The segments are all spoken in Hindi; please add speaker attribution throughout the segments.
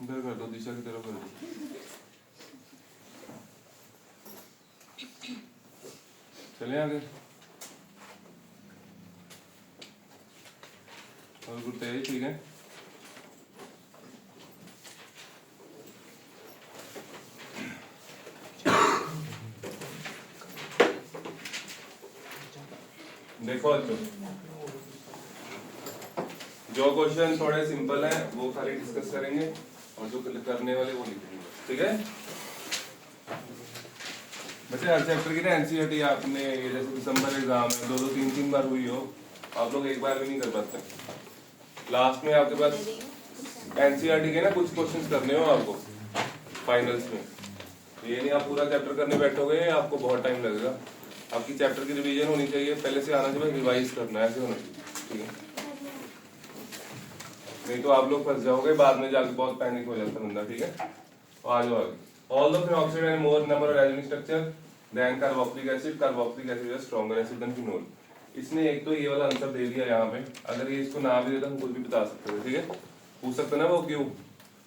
Speaker 1: इधर कर दो, दिशा की तरफ कर दो। चले आगे। और गुड है, ठीक है। देखो बच्चों, जो क्वेश्चन थोड़े सिंपल हैं वो खाली डिस्कस करेंगे और जो करने वाले वो लिखेंगे, ठीक है। वैसे हर चैप्टर की ना एनसीईआरटी आपने ये जैसे दिसंबर एग्जाम है, दो तीन तीन बार हुई हो, आप लोग एक बार भी नहीं कर पाते। लास्ट में आपके पास एनसीईआरटी के ना कुछ क्वेश्चंस करने हो आपको फाइनल्स में। ये नहीं आप पूरा चैप्टर करने बैठोगे, आपको बहुत टाइम लगेगा। आपकी चैप्टर की रिवीजन होनी चाहिए, पहले से आना चाहिए, रिवाइज करना है, ऐसे होना चाहिए, ठीक है। नहीं तो आप लोग फंस जाओगे, बाद में जाके बहुत पैनिक हो जाता है बंदा, ठीक है। आ जाओ आगे। Although phenoxide has more number of aromatic structure than carboxylic acid is a stronger acid than phenol। इसने एक तो ये वाला आंसर दे दिया यहाँ पे, अगर ये इसको ना भी देता हम खुद भी बता सकते हैं, ठीक है। पूछ सकते ना वो क्यों।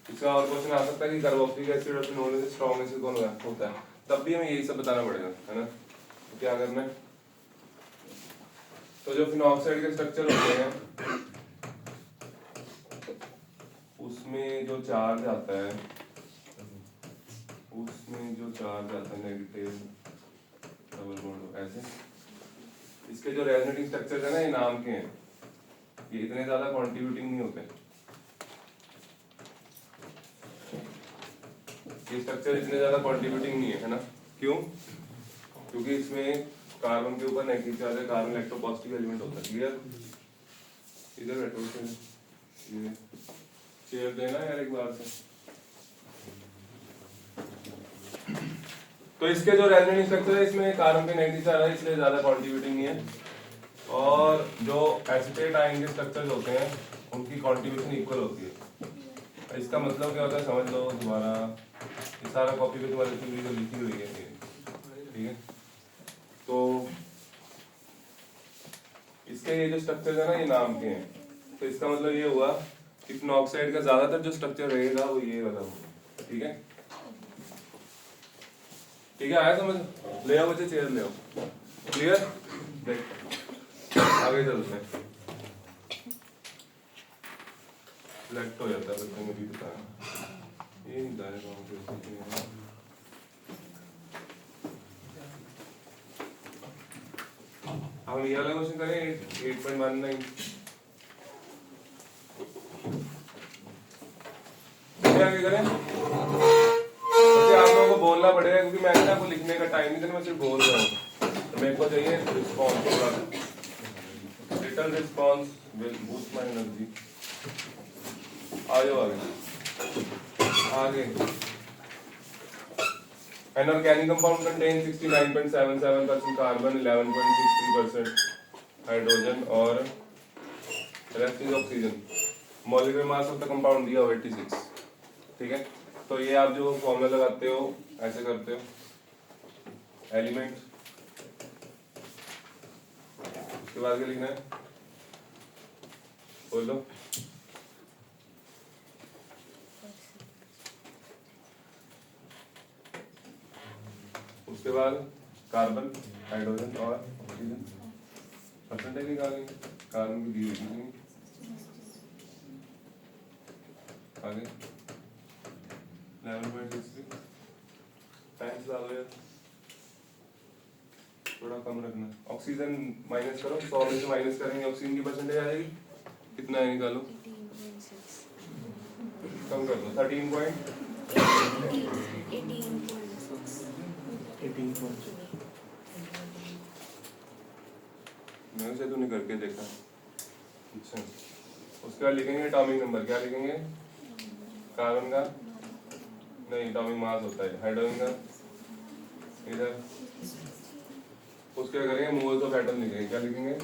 Speaker 1: इसका और क्वेश्चन आ सकता है कि कार्बोक्सिलिक एसिड और फिनोल में से स्ट्रॉन्ग एसिड कौन होता है, तब भी हमें यही सब बताना पड़ेगा, है ना। तो क्या करना है, तो जो फिनॉक्साइड के स्ट्रक्चर होते हैं उसमें जो चार्ज आता है नेगेटिव डबल बॉन्ड ऐसे, इसके जो रेजोनेटिंग स्ट्रक्चर है ना ये नाम के हैं, ये इतने ज्यादा कॉन्ट्रीब्यूटिंग नहीं होते। ये स्ट्रक्चर इतने ज्यादा कॉन्ट्रीब्यूटिंग नहीं है ना। क्यों? क्योंकि इसमें कार्बन के ऊपर नेगेटिव चार्ज है, कार्बन इलेक्ट्रोपॉजिटिव एलिमेंट होता है। क्लियर? इधर बैठो, ये चेयर देना यार एक बार से। तो इसके जो रेजोनेटिंग स्ट्रक्चर है इसमें कार्बन के नेगेटिव चार्ज है, इसलिए ज्यादा कॉन्ट्रीब्यूटिंग नहीं है। और जो एसिटेट आयन के स्ट्रक्चर्स होते हैं उनकी कॉन्ट्रीब्यूशन इक्वल होती है। इसका मतलब क्या होता है समझ लो तुम्हारा, ये सारा कॉपी पे तुम्हारी थ्योरी जो लिखी हुई है, ठीक है। तो इसके ये जो स्ट्रक्चर है ना ये नाम के हैं, तो इसका मतलब ये हुआ कि फिनॉक्साइड का ज्यादातर जो स्ट्रक्चर रहेगा वो ये वाला होगा, ठीक है। ठीक है, आया समझ? ले आओ बच्चे, चेयर ले आओ। क्लियर? देख आगे चलते हैं। लेफ्ट हो जाता है बच्चे में भी बताया, ये नहीं बता रहे। हम ये वाला क्वेश्चन करें 8.19। आगे करें, आप लोगों को बोलना पड़ेगा क्योंकि मैंने आपको लिखने का टाइम नहीं था, मैं सिर्फ बोल रहा हूँ। तो मेरे को चाहिए response, little response will boost my energy. आ जाओ आगे। An organic compound contains 69.77% carbon, 11.63% hydrogen और rest is oxygen। Molecular mass of the compound दिया हुआ 86, ठीक है। तो ये आप जो फॉर्मूला लगाते हो ऐसे करते हो, एलिमेंट, उसके बाद क्या लिखना है बोलो। उसके बाद कार्बन, हाइड्रोजन और ऑक्सीजन, परसेंटेज निकालेंगे, कार्बन की दी हुई आगे 11.63। टाइम्स डालो यार, थोड़ा कम रखना। ऑक्सीजन माइनस करो, 100 में से माइनस करेंगे ऑक्सीजन की परसेंटेज आ जाएगी, कितना है निकालो, कम कर दो 13.18। मैंने से तूने करके देखा। अच्छा, उसके बाद लिखेंगे एटॉमिक नंबर, क्या लिखेंगे? कार्बन का नहीं, एटॉमिक मास होता है, हाइड्रोजन का इधर। उसके करेंगे मोल्स ऑफ एटम लिखेंगे, क्या लिखेंगे?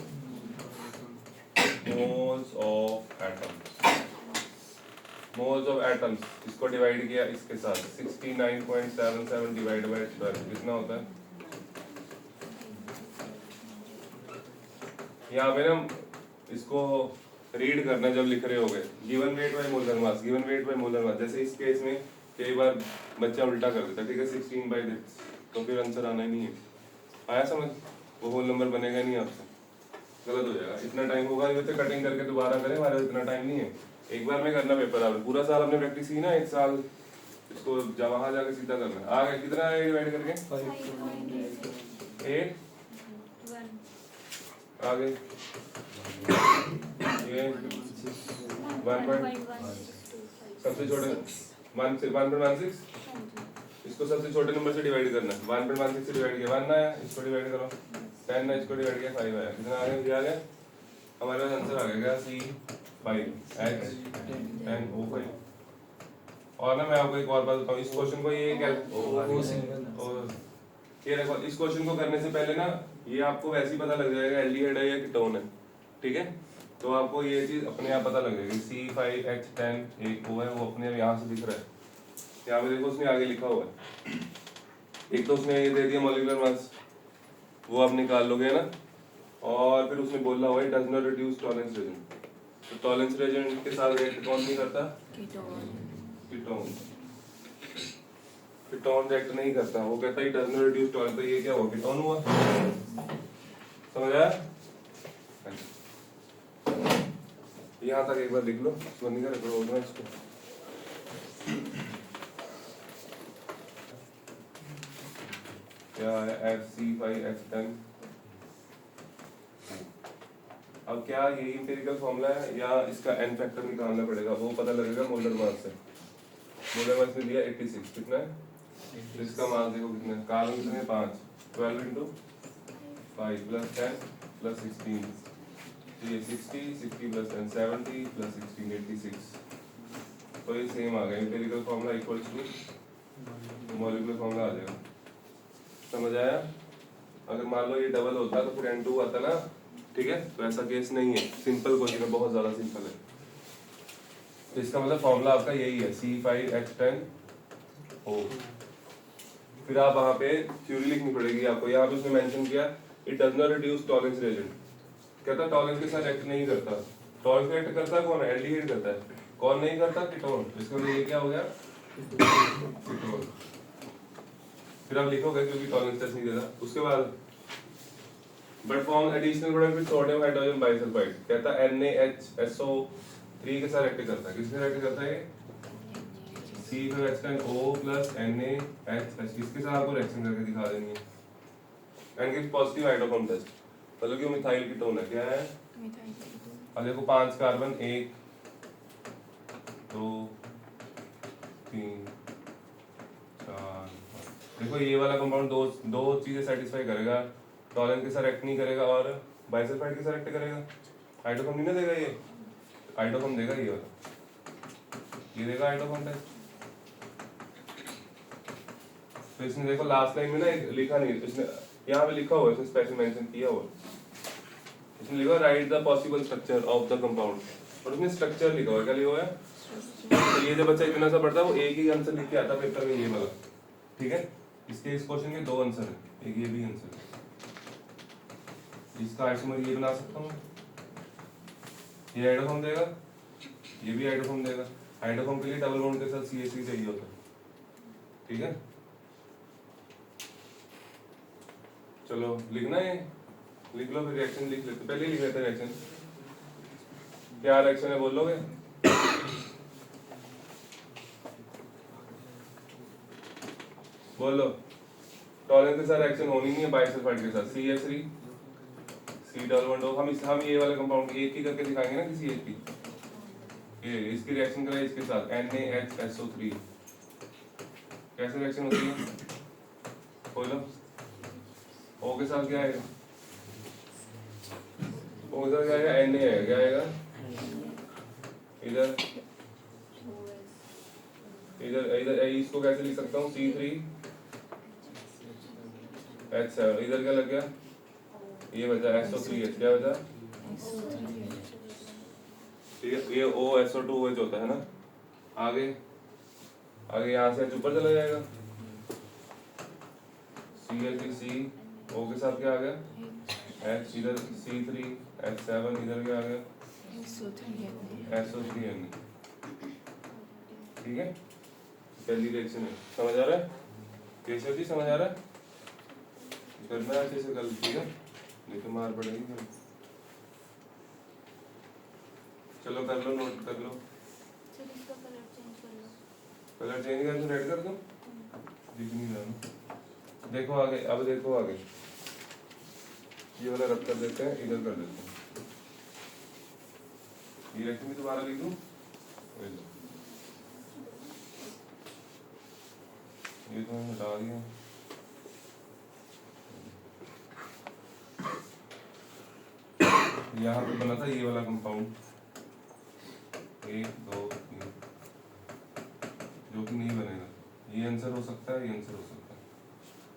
Speaker 1: Moles of atoms. Moles of atoms इसको डिवाइड किया इसके साथ, 69.77 डिवाइड बाय 12 कितना होता है? यहाँ पे ना इसको रीड करना जब लिख रहे होगे given weight by molar mass, given weight by molar mass. जैसे इस केस में कई बार बच्चा उल्टा कर देता है, ठीक है, 16/6, तो फिर आंसर आना ही नहीं है। आया समझ? वो होल नंबर बनेगा नहीं आपसे, गलत हो जाएगा। इतना टाइम होगा नहीं, बच्चे कटिंग करके दोबारा करें, हमारे इतना टाइम नहीं है। एक बार में करना पेपर, आप पूरा साल हमने प्रैक्टिस की ना, एक साल इसको वहां जाके सीधा करना। आ गया कितना है डिवाइड करके? 8 आगे ये 1. सबसे छोटे 1.16, इसको सबसे छोटे नंबर से डिवाइड करना। 1.16 से डिवाइड किया 1 आया, इसको डिवाइड करो 10 है, इसको डिवाइड किया 5 आया। कितना आ गया? आ गया हमारे पास आंसर आ गया C5H10O5। और ना मैं आपको एक और बात बताऊं, इस क्वेश्चन को ये देखो, इस क्वेश्चन को करने से पहले ना ये आपको वैसे ही पता लग जाएगा एल्डिहाइड है या कीटोन है, ठीक है। तो आपको ये चीज अपने आप पता लग जाएगी। C5H10 एक वो है, वो अपने आप यहाँ से दिख रहा है, यहाँ पे देखो उसने आगे लिखा हुआ है। एक तो उसने ये दे दिया मॉलिक्यूलर मास, वो आप निकाल लोगे ना, और फिर उसने बोला हुआ है does not reduce Tollens Regent. तो टॉलरेंस रेजेंट के साथ रिएक्ट कौन नहीं करता? कीटोन। कीटोन रिएक्ट नहीं करता, वो कहता है डज नॉट रिड्यूस टॉलरेंस। तो ये क्या हुआ? कीटोन हुआ। समझ आया? यहाँ तक एक बार लिख लो, नहीं कर इसको। क्या है? FC5H10। अब क्या यही एम्पिरिकल फॉर्मूला है या इसका n फैक्टर निकालना पड़ेगा? वो पता लगेगा मोलर मास से। मोलर मास ने दिया 86, कितना है? तो इसका मास देखो कितना है, कार्बन कितने हैं? 5, 12 × 5 + 10 + 16, तो ये 60 + 10 70 + 16 86। तो ये सेम आ गया, empirical formula equals to molecular formula आ जाएगा। समझ आया? अगर मान लो ये डबल होता तो फिर N2 आता ना, ठीक है। तो ऐसा केस नहीं है, सिंपल क्वेश्चन है, बहुत ज्यादा सिंपल है। तो इसका मतलब फॉर्मूला आपका यही है C5H10O। फिर आप वहां पे थ्योरी लिखनी पड़ेगी आपको। यहाँ पे उसने मेंशन किया it does not reduce Tollens reagent, कहता टॉलरेंस के साथ एक्ट नहीं करता। टॉलरेंस एक्ट करता कौन है? एल्डिहाइड करता है। कौन नहीं करता? कीटोन। इसका मतलब ये क्या हो गया? कीटोन। फिर आप लिखोगे क्योंकि टॉलरेंस टेस्ट नहीं देता। उसके बाद but form additional product with sodium hydrogen bisulphide, कहता है NaHSO3 के साथ एक्ट करता है। किसके साथ एक्ट करता है? C5H10O + NaH, इसके साथ आपको रिएक्शन करके दिखा देनी है and gives positive hydroform test. मतलब कि वो मिथाइल कीटोन है। क्या है? अब देखो 5 कार्बन 1 2 3 4। देखो ये वाला कंपाउंड दो चीजें सेटिस्फाई करेगा, टॉलरेंस के साथ एक्ट नहीं करेगा और बाइसल्फाइड के साथ एक्ट करेगा। हाइड्रोफॉर्म नहीं ना देगा ये, हाइड्रोफॉर्म देगा ये वाला, ये देगा हाइड्रोफॉर्म टेस्ट। तो इसने देखो लास्ट लाइन में ना लिखा नहीं, इसने यहाँ पे लिखा हुआ है, इसने स्पेशल मेंशन किया हुआ, इसने लिखा right the possible structure of the compound, और उसने स्ट्रक्चर लिखा हुआ है। क्या लिखा हुआ है? तो ये जब बच्चा इतना सा पढ़ता है वो एक ही आंसर लिख के आता पेपर में, ये वाला, ठीक है। इसके इस क्वेश्चन के 2 आंसर है, एक ये भी आंसर है। इसका आइसोमर ये बना सकता हूँ, ये हाइड्रोफॉर्म देगा, ये भी हाइड्रोफॉर्म देगा। हाइड्रोफॉर्म के लिए डबल बॉन्ड के साथ CH3 चाहिए होता है, ठीक है। चलो लिखना है, लिख लो, फिर रिएक्शन लिख लेते, पहले लिख लेते रिएक्शन। क्या रिएक्शन है बोलोगे? बोलो। टॉलरेंस के साथ रिएक्शन होनी नहीं है बाइसल्फाइड के साथ, CH3 C+2। हम ये वाले कंपाउंड एक ही करके दिखाएंगे ना किसी एक की। ये इसकी रिएक्शन करें इसके साथ NaHSO3, कैसे रिएक्शन होती है? बोलो। O के साथ क्या आएगा? O के साथ क्या आएगा? Na है, क्या आएगा? इधर इधर इधर इसको कैसे लिख सकता हूँ? C3H7। इधर क्या लग गया? ये बचा SO3H, क्या बचा? ठीक है, ये OSO2H होता है ना। आगे आगे यहाँ से H ऊपर चला जाएगा, CH3C, O के साथ क्या आ गया? H, इधर C3H7, इधर क्या आ गया? SO3 ठीक है, पहली रिएक्शन है। समझ आ रहा है केशव जी? समझ आ रहा है? करना है अच्छे से कल, ठीक है, नहीं तो मार पड़ेगी फिर। चलो कर लो, नोट कर लो। कलर चेंज कर दूं, रेड कर दूं? दिख नहीं रहा। देखो आगे, अब देखो आगे, ये वाला रब कर देते हैं, इधर कर देते हैं। ये रिएक्शन भी दोबारा लिख दूं? ये तो मैंने हटा दिया। यहाँ पे बना था ये वाला कंपाउंड 1 2 3, जो कि नहीं बनेगा। ये आंसर हो सकता है, ये आंसर हो सकता है,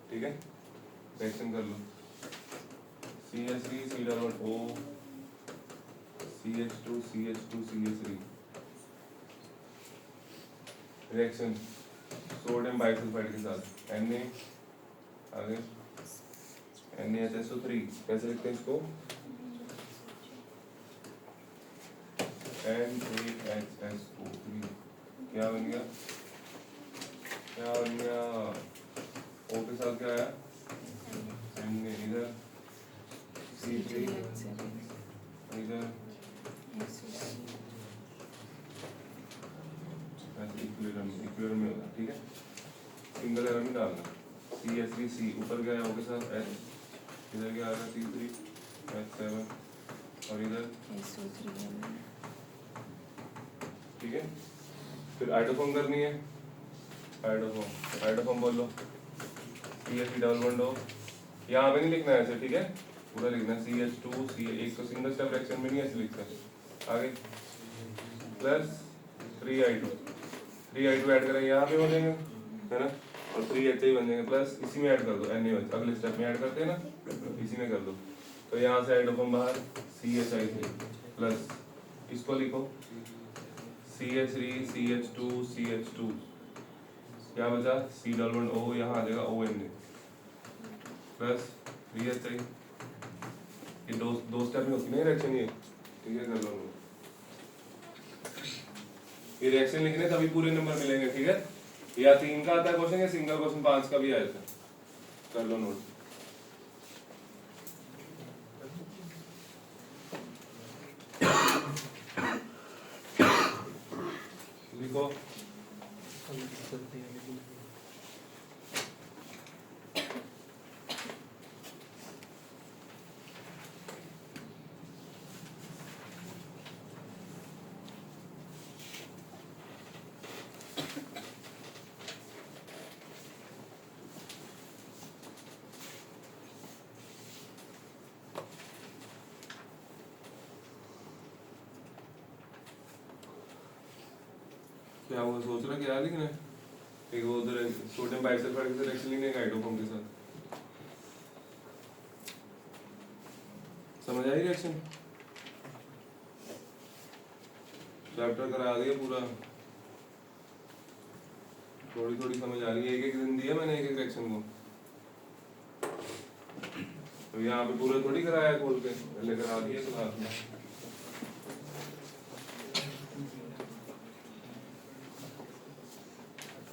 Speaker 1: ठीक है। रिएक्शन कर लो। CH3 C+O CH2 CH2 CH3 reaction sodium bisulphide के साथ Na, आगे NaHSO3, कैसे लिखते हैं इसको? NaHSO3 क्या बन गया? क्या बन गया? O के साथ क्या आया? Na, इधर C3, इधर इक्विलिब्रियम में होगा, ठीक है। सिंगल एरर में डालना। CH3C ऊपर गया O के साथ H, इधर क्या आ रहा है C3 H7 और इधर ठीक है। फिर आइडोफॉर्म करनी है, आइडोफॉर्म बोल लो। CH3 डबल बॉन्ड हो, यहाँ पे नहीं लिखना है ऐसे, ठीक है, पूरा लिखना है CH2 C, एक तो सिंगल स्टेप रिएक्शन में नहीं ऐसे लिखता है। आगे प्लस 3I2 ऐड करेंगे, यहाँ पे हो जाएंगे, है ना, और 3HI बन जाएंगे, प्लस इसी में ऐड कर दो Na, अगले स्टेप में ऐड करते हैं ना, इसी में कर दो। तो यहाँ से आइडोफॉर्म बाहर CHI3 प्लस इसको लिखो CH3 CH2 CH2, क्या बचा? C डबल बॉन्ड O, यहाँ आ जाएगा ONA प्लस 3HI। ये दो स्टेप में होती नहीं रिएक्शन ये, ठीक है, कर लो। ये रिएक्शन लिखने तभी पूरे नंबर मिलेंगे, ठीक है। या 3 का आता है क्वेश्चन, या सिंगल क्वेश्चन 5 का भी आया था, कर लो नोट। लिखो क्या वो सोच रहा क्या लिखना है? एक वो उधर सोडियम बाइसल्फाइड के साथ रिएक्शन लिखने का आइडोफॉर्म के साथ। समझ आई रिएक्शन? चैप्टर करा दिया पूरा, थोड़ी थोड़ी समझ आ रही है। एक दिन दिया मैंने एक रिएक्शन को, तो यहाँ पे पूरा थोड़ी कराया खोल के, पहले करा दिया क्लास में।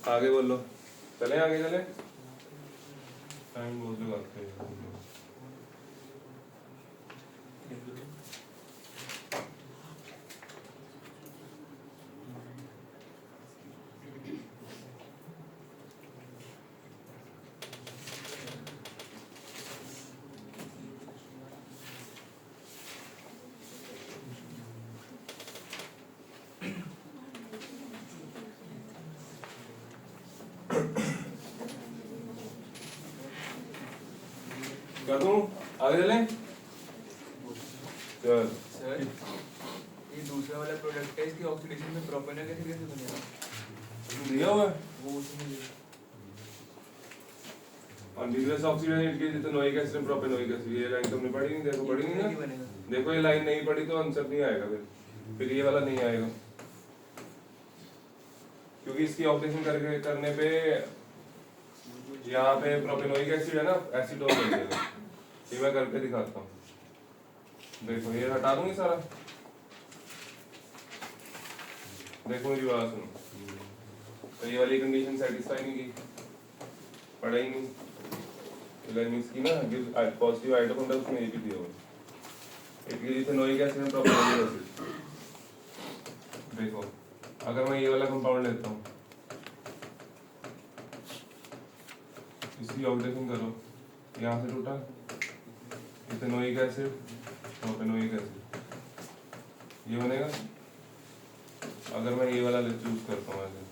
Speaker 1: आगे बोलो, चले आगे चले, टाइम बहुत लगाते हैं। कर दूं आगे चले? चल
Speaker 2: सर ये दूसरा वाला प्रोडक्ट है, इसकी ऑक्सीडेशन में प्रोपेनॉल कैसे बनेगा?
Speaker 1: दिया हुआ है
Speaker 2: वो उसमें
Speaker 1: और न्यूक्लियस ऑक्सीडेशन के जितने नोइक एसिड में प्रोपेनोइक एसिड, ये लाइन तुमने पढ़ी नहीं? देखो पढ़ी नहीं ना,
Speaker 2: बनेगा।
Speaker 1: देखो ये लाइन नहीं पढ़ी तो आंसर नहीं आएगा, फिर ये वाला नहीं आएगा, क्योंकि इसकी ऑक्सीडेशन करने पे यहाँ पे प्रोपेनोइक एसिड है ना, एसीटोन बन जाएगा। ये मैं करके दिखाता हूँ, देखो ये हटा दूंगी सारा, देखो मेरी बात सुनो, तो ये वाली कंडीशन सेटिस्फाई नहीं की, पढ़ा ही नहीं, मीन्स की ना पॉजिटिव आइटम होता है उसमें ये भी दिया हुआ है, ethanoic acid and propanoic acid. देखो अगर मैं ये वाला कंपाउंड लेता हूँ, इसकी ऑक्सीडेशन करो, यहाँ से टूटा इथेनोइक एसिड प्रोपेनोइक एसिड, ये बनेगा। अगर मैं ये वाला चूज करता हूँ ऐसे,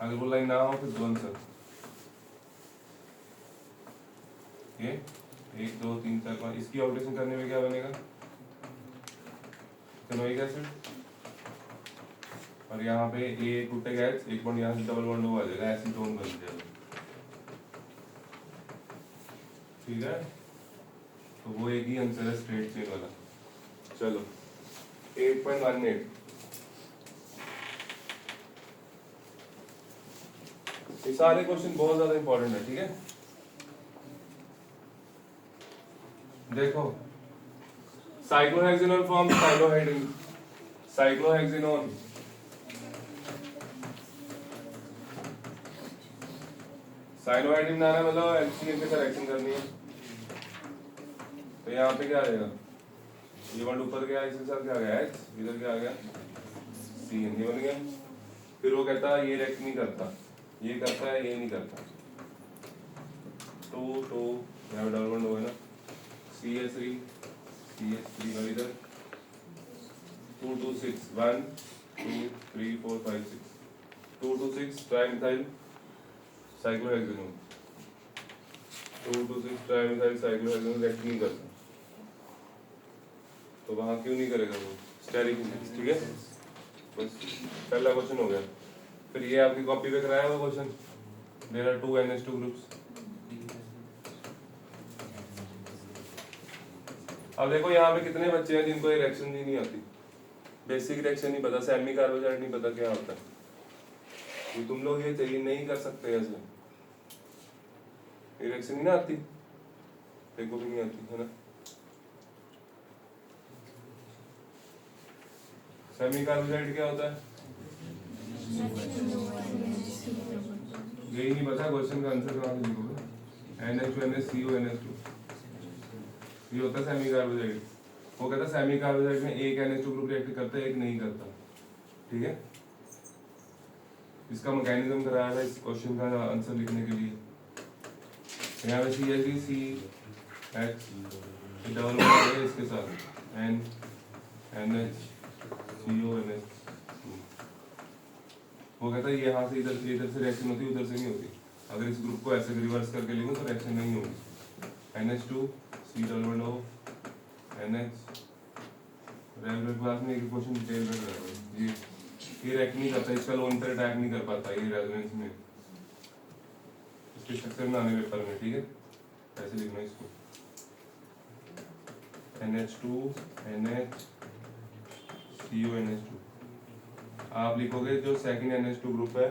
Speaker 1: अगर वो लाइन ना हो फिर बन सकता, ये 1 2 3 4 5, इसकी ऑक्सीडेशन करने में क्या बनेगा, इथेनोइक एसिड, और यहाँ पे ए टूटेगा एच, एक बॉन्ड यहाँ से डबल बॉन्ड हो जाएगा, एसीटोन बन जाएगा, ठीक है। तो वो एक ही आंसर है स्ट्रेट चेन वाला। चलो 8.18, ये सारे क्वेश्चन बहुत ज्यादा इंपॉर्टेंट है, ठीक है। देखो साइक्लोहेक्सेनोन फॉर्म साइक्लोहाइड्रिन, साइक्लोहेक्सेनोन साइक्लोहाइड्रिन बनाना मतलब एचसीएल के साथ रिएक्शन करनी है, तो यहाँ पे क्या आ जाएगा, ये बॉन्ड ऊपर गया, इसके साथ क्या आ गया एच, इधर क्या आ गया सीएन, ये बन गया। फिर वो कहता है ये रिएक्ट नहीं करता, ये करता है, ये नहीं करता, तो यहाँ पे डबल बॉन्ड हो गया ना, CH3 और इधर 2 2 6 1 2 3 4 5 6 2 2 6 trimethyl cyclohexanone, 2 2 6 trimethyl cyclohexanone react नहीं करता, तो वहां क्यों नहीं करेगा वो, स्टेरिक इंडेक्स, ठीक है। बस पहला क्वेश्चन हो गया। फिर ये आपकी कॉपी पे कराया हुआ question, there are 2 NH2 groups. अब देखो यहाँ पे कितने बच्चे हैं जिनको ये रिएक्शन ही नहीं आती, बेसिक रिएक्शन नहीं पता, सेमी कार्बोहाइड्रेट नहीं पता क्या होता है, ये तुम लोग ये चाहिए नहीं कर सकते ऐसे, ये रिएक्शन ही ना आती, देखो भी नहीं आती है ना। सेमी कार्बोहाइड्रेट क्या होता है, यही नहीं पता, क्वेश्चन का आंसर कहाँ से लिखोगे, NH2NH CO NH2, ये होता है सेमी कार्बोहाइड्रेट। वो कहता है सेमी कार्बोहाइड्रेट में एक NH2 ग्रुप रिएक्ट करता है, एक नहीं करता, ठीक है। इसका मैकेनिज्म कराया था इस क्वेश्चन का आंसर लिखने के लिए। यहाँ पे CH3CH डबल बॉन्ड है इसके साथ NH2CONH, वो कहता है यहाँ से इधर से रिएक्शन होती है, उधर से नहीं होती। अगर इस ग्रुप को ऐसे रिवर्स करके लिखूं तो रिएक्शन नहीं होगी। NH2C double bond O NH, regular class में एक क्वेश्चन डिटेल में कराया है, ये रिएक्ट नहीं करता, इसका लोन पर अटैक नहीं कर पाता ये रेजोनेंस में, इसके स्ट्रक्चर में आने पेपर में, ठीक है। ऐसे लिखना इसको, NH2 NH CO NH2, आप लिखोगे जो सेकंड NH2 ग्रुप है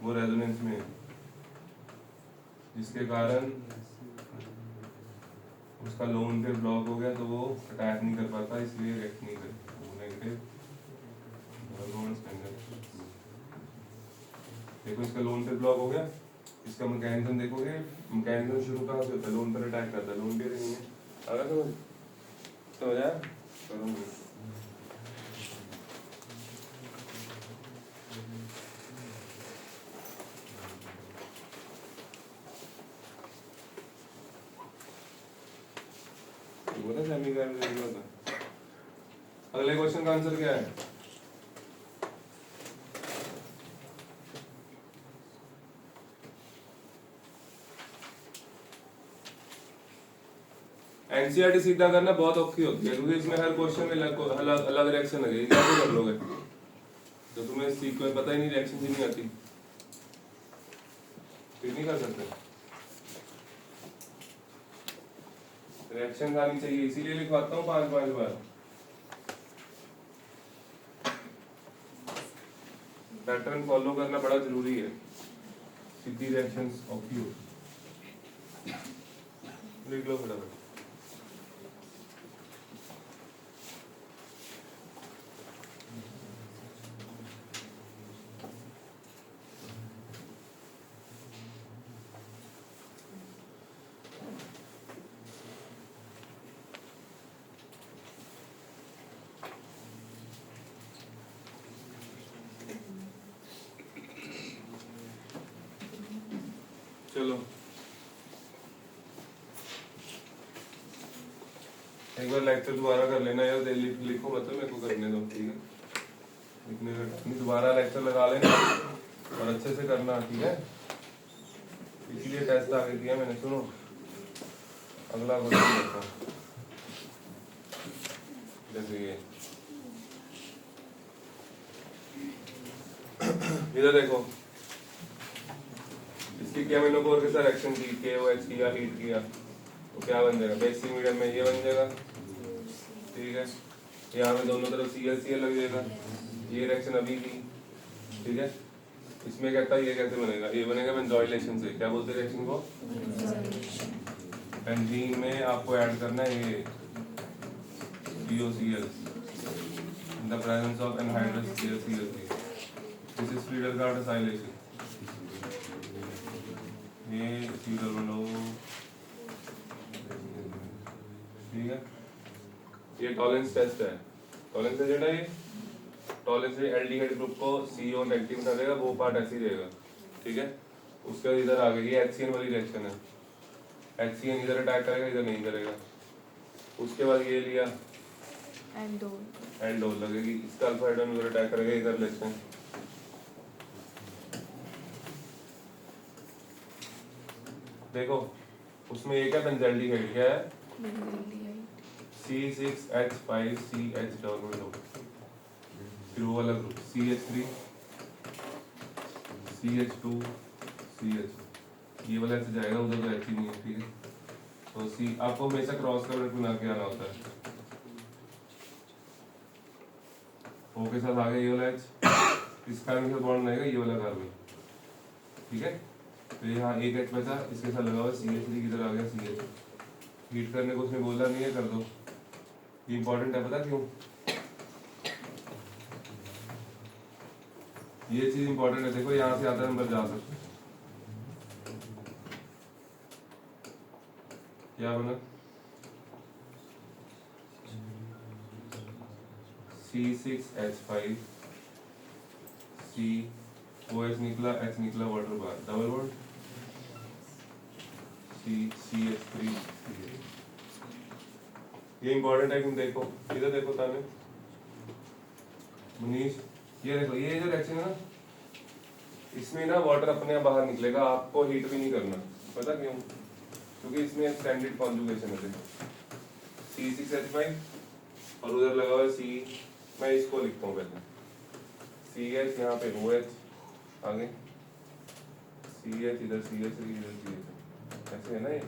Speaker 1: वो रेजोनेंस में है, जिसके कारण उसका लोन पे ब्लॉक हो गया तो वो अटैक नहीं कर पाता, इसलिए रिएक्ट नहीं करता, वो नेगेटिव। देखो इसका लोन पे ब्लॉक हो गया, इसका मैकेनिज्म देखोगे, मैकेनिज्म शुरू कहाँ से होता है, लोन पर अटैक करता है, लोन पे नहीं है। अगर तो हो जाए करूँगी, सेमी कार्बोहाइड्रेट होता है। अगले क्वेश्चन का आंसर क्या है, एनसीईआरटी सीधा करना बहुत औखी होती है, क्योंकि इसमें हर क्वेश्चन में अलग रिएक्शन लगेगी, कैसे कर लोगे, तो तुम्हें सीक्वेंस पता ही नहीं, रिएक्शन ही नहीं आती, फिर नहीं कर सकते। रिएक्शन आनी चाहिए, इसीलिए लिखवाता हूँ 5-5 बार। पैटर्न फॉलो करना बड़ा जरूरी है, सीधी रिएक्शंस औखी हो। लिख लो फटाफट। एक बार लेक्चर दोबारा कर लेना यार, लिखो मतलब मेरे को करने दो, ठीक है? लिखने का नहीं, दोबारा लेक्चर लगा लेना और अच्छे से करना, ठीक है? इसीलिए टेस्ट आगे किया मैंने। सुनो अगला क्वेश्चन देखो, जैसे ये इधर देखो, इसकी केमिनो कोर के साथ रिएक्शन की, KOH किया, हीट किया, तो क्या बन जाएगा? बेसिक मीडियम में ये बन जाएगा, ठीक है? यहाँ पे दोनों तरफ ClCl लग जाएगा, ये रिएक्शन अभी की, ठीक है? इसमें कहता है ये कैसे बनेगा? ये बनेगा बेंजोइलेशन से। क्या बोलते हैं रिएक्शन को? बेंजीन में आपको ऐड करना है ये BOCl in the presence of anhydrous ClCl3. This is free Dalgard acylation. ये C-double-O, ठीक है? ये टॉलरेंस टेस्ट है। टॉलरेंस एजेंट है ये। टॉलरेंस से एल्डिहाइड ग्रुप को CO नेगेटिव बना देगा, वो पार्ट ऐसे ही रहेगा, ठीक है? उसके बाद इधर आ गई ये HCN वाली रिएक्शन है। HCN इधर अटैक करेगा, इधर नहीं करेगा। उसके बाद ये लिया एल्डोल लगेगी, इसका अल्फा हाइड्रोजन उधर अटैक करेगा, इधर लेते हैं। देखो उसमें ये क्या बेंजल्डिहाइड क्या है? C6H5CH फिर वो वाला ग्रुप CH3 CH2 CH, ये वाला ऐसे जाएगा, उधर तो H ही नहीं है, ठीक है? तो C आपको हमेशा क्रॉस का प्रोडक्ट बना के आना होता है। O के साथ आ गया ये वाला H, इस कार्बन के साथ बॉन्ड रहेगा ये वाला कार्बन, ठीक है? तो यहाँ एक H बचा, इसके साथ लगा हुआ CH3, किधर आ गया CH। हीट करने को उसने बोला नहीं है, कर दो। ये इंपॉर्टेंट है, पता क्यों? ये चीज इंपॉर्टेंट है। देखो यहाँ से आता नंबर जा सकते, क्या बना? C6H5 COH निकला, H निकला, वाटर बार, डबल बॉन्ड CH3। ये इंपॉर्टेंट है, तुम देखो इधर देखो ताने मनीष, ये देखो ये जो रिएक्शन है ना, इसमें ना वाटर अपने आप बाहर निकलेगा, आपको हीट भी नहीं करना। पता क्यों? क्योंकि इसमें एक्सटेंडेड कॉन्जुगेशन है। देखो C6H5 और उधर लगा हुआ है C, मैं इसको लिखता हूँ पहले CH, यहाँ पे OH, आगे CH, इधर CH3, इधर CH, ऐसे है ना ये।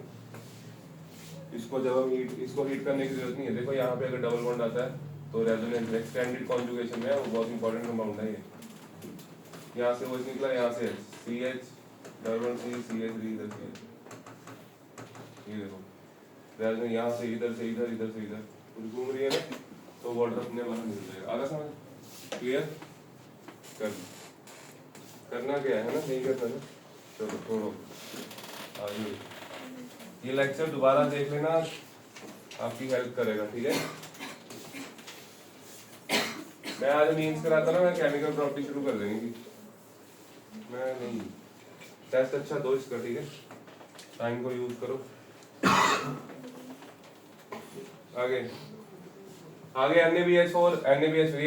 Speaker 1: इसको जब हम इसको हीट करने की जरूरत नहीं है। देखो यहाँ पे अगर डबल बॉन्ड आता है तो रेजोनेंस एक्सटेंडेड कॉन्जुगेशन में है, वो बहुत इंपॉर्टेंट कंपाउंड है ये। यहाँ से OH निकला, यहाँ से CH, डबल बॉन्ड CH3, इधर CH, ये देखो रेजोनेंस यहाँ से इधर से इधर, इधर से इधर कुछ घूम रही है ना, तो वाटर अपने बाहर निकल जाएगा। आगे समझ? क्लियर? करना क्या है ना, नहीं करना ना, चलो छोड़ो आगे। ये लेक्चर दोबारा देख लेना, आपकी हेल्प करेगा, ठीक है? मैं आज मीन्स कराता ना, मैं केमिकल प्रॉपर्टी शुरू कर देंगे। मैं नहीं, टेस्ट अच्छा दो इसका, ठीक है? टाइम को यूज करो। आगे NaBH4 ये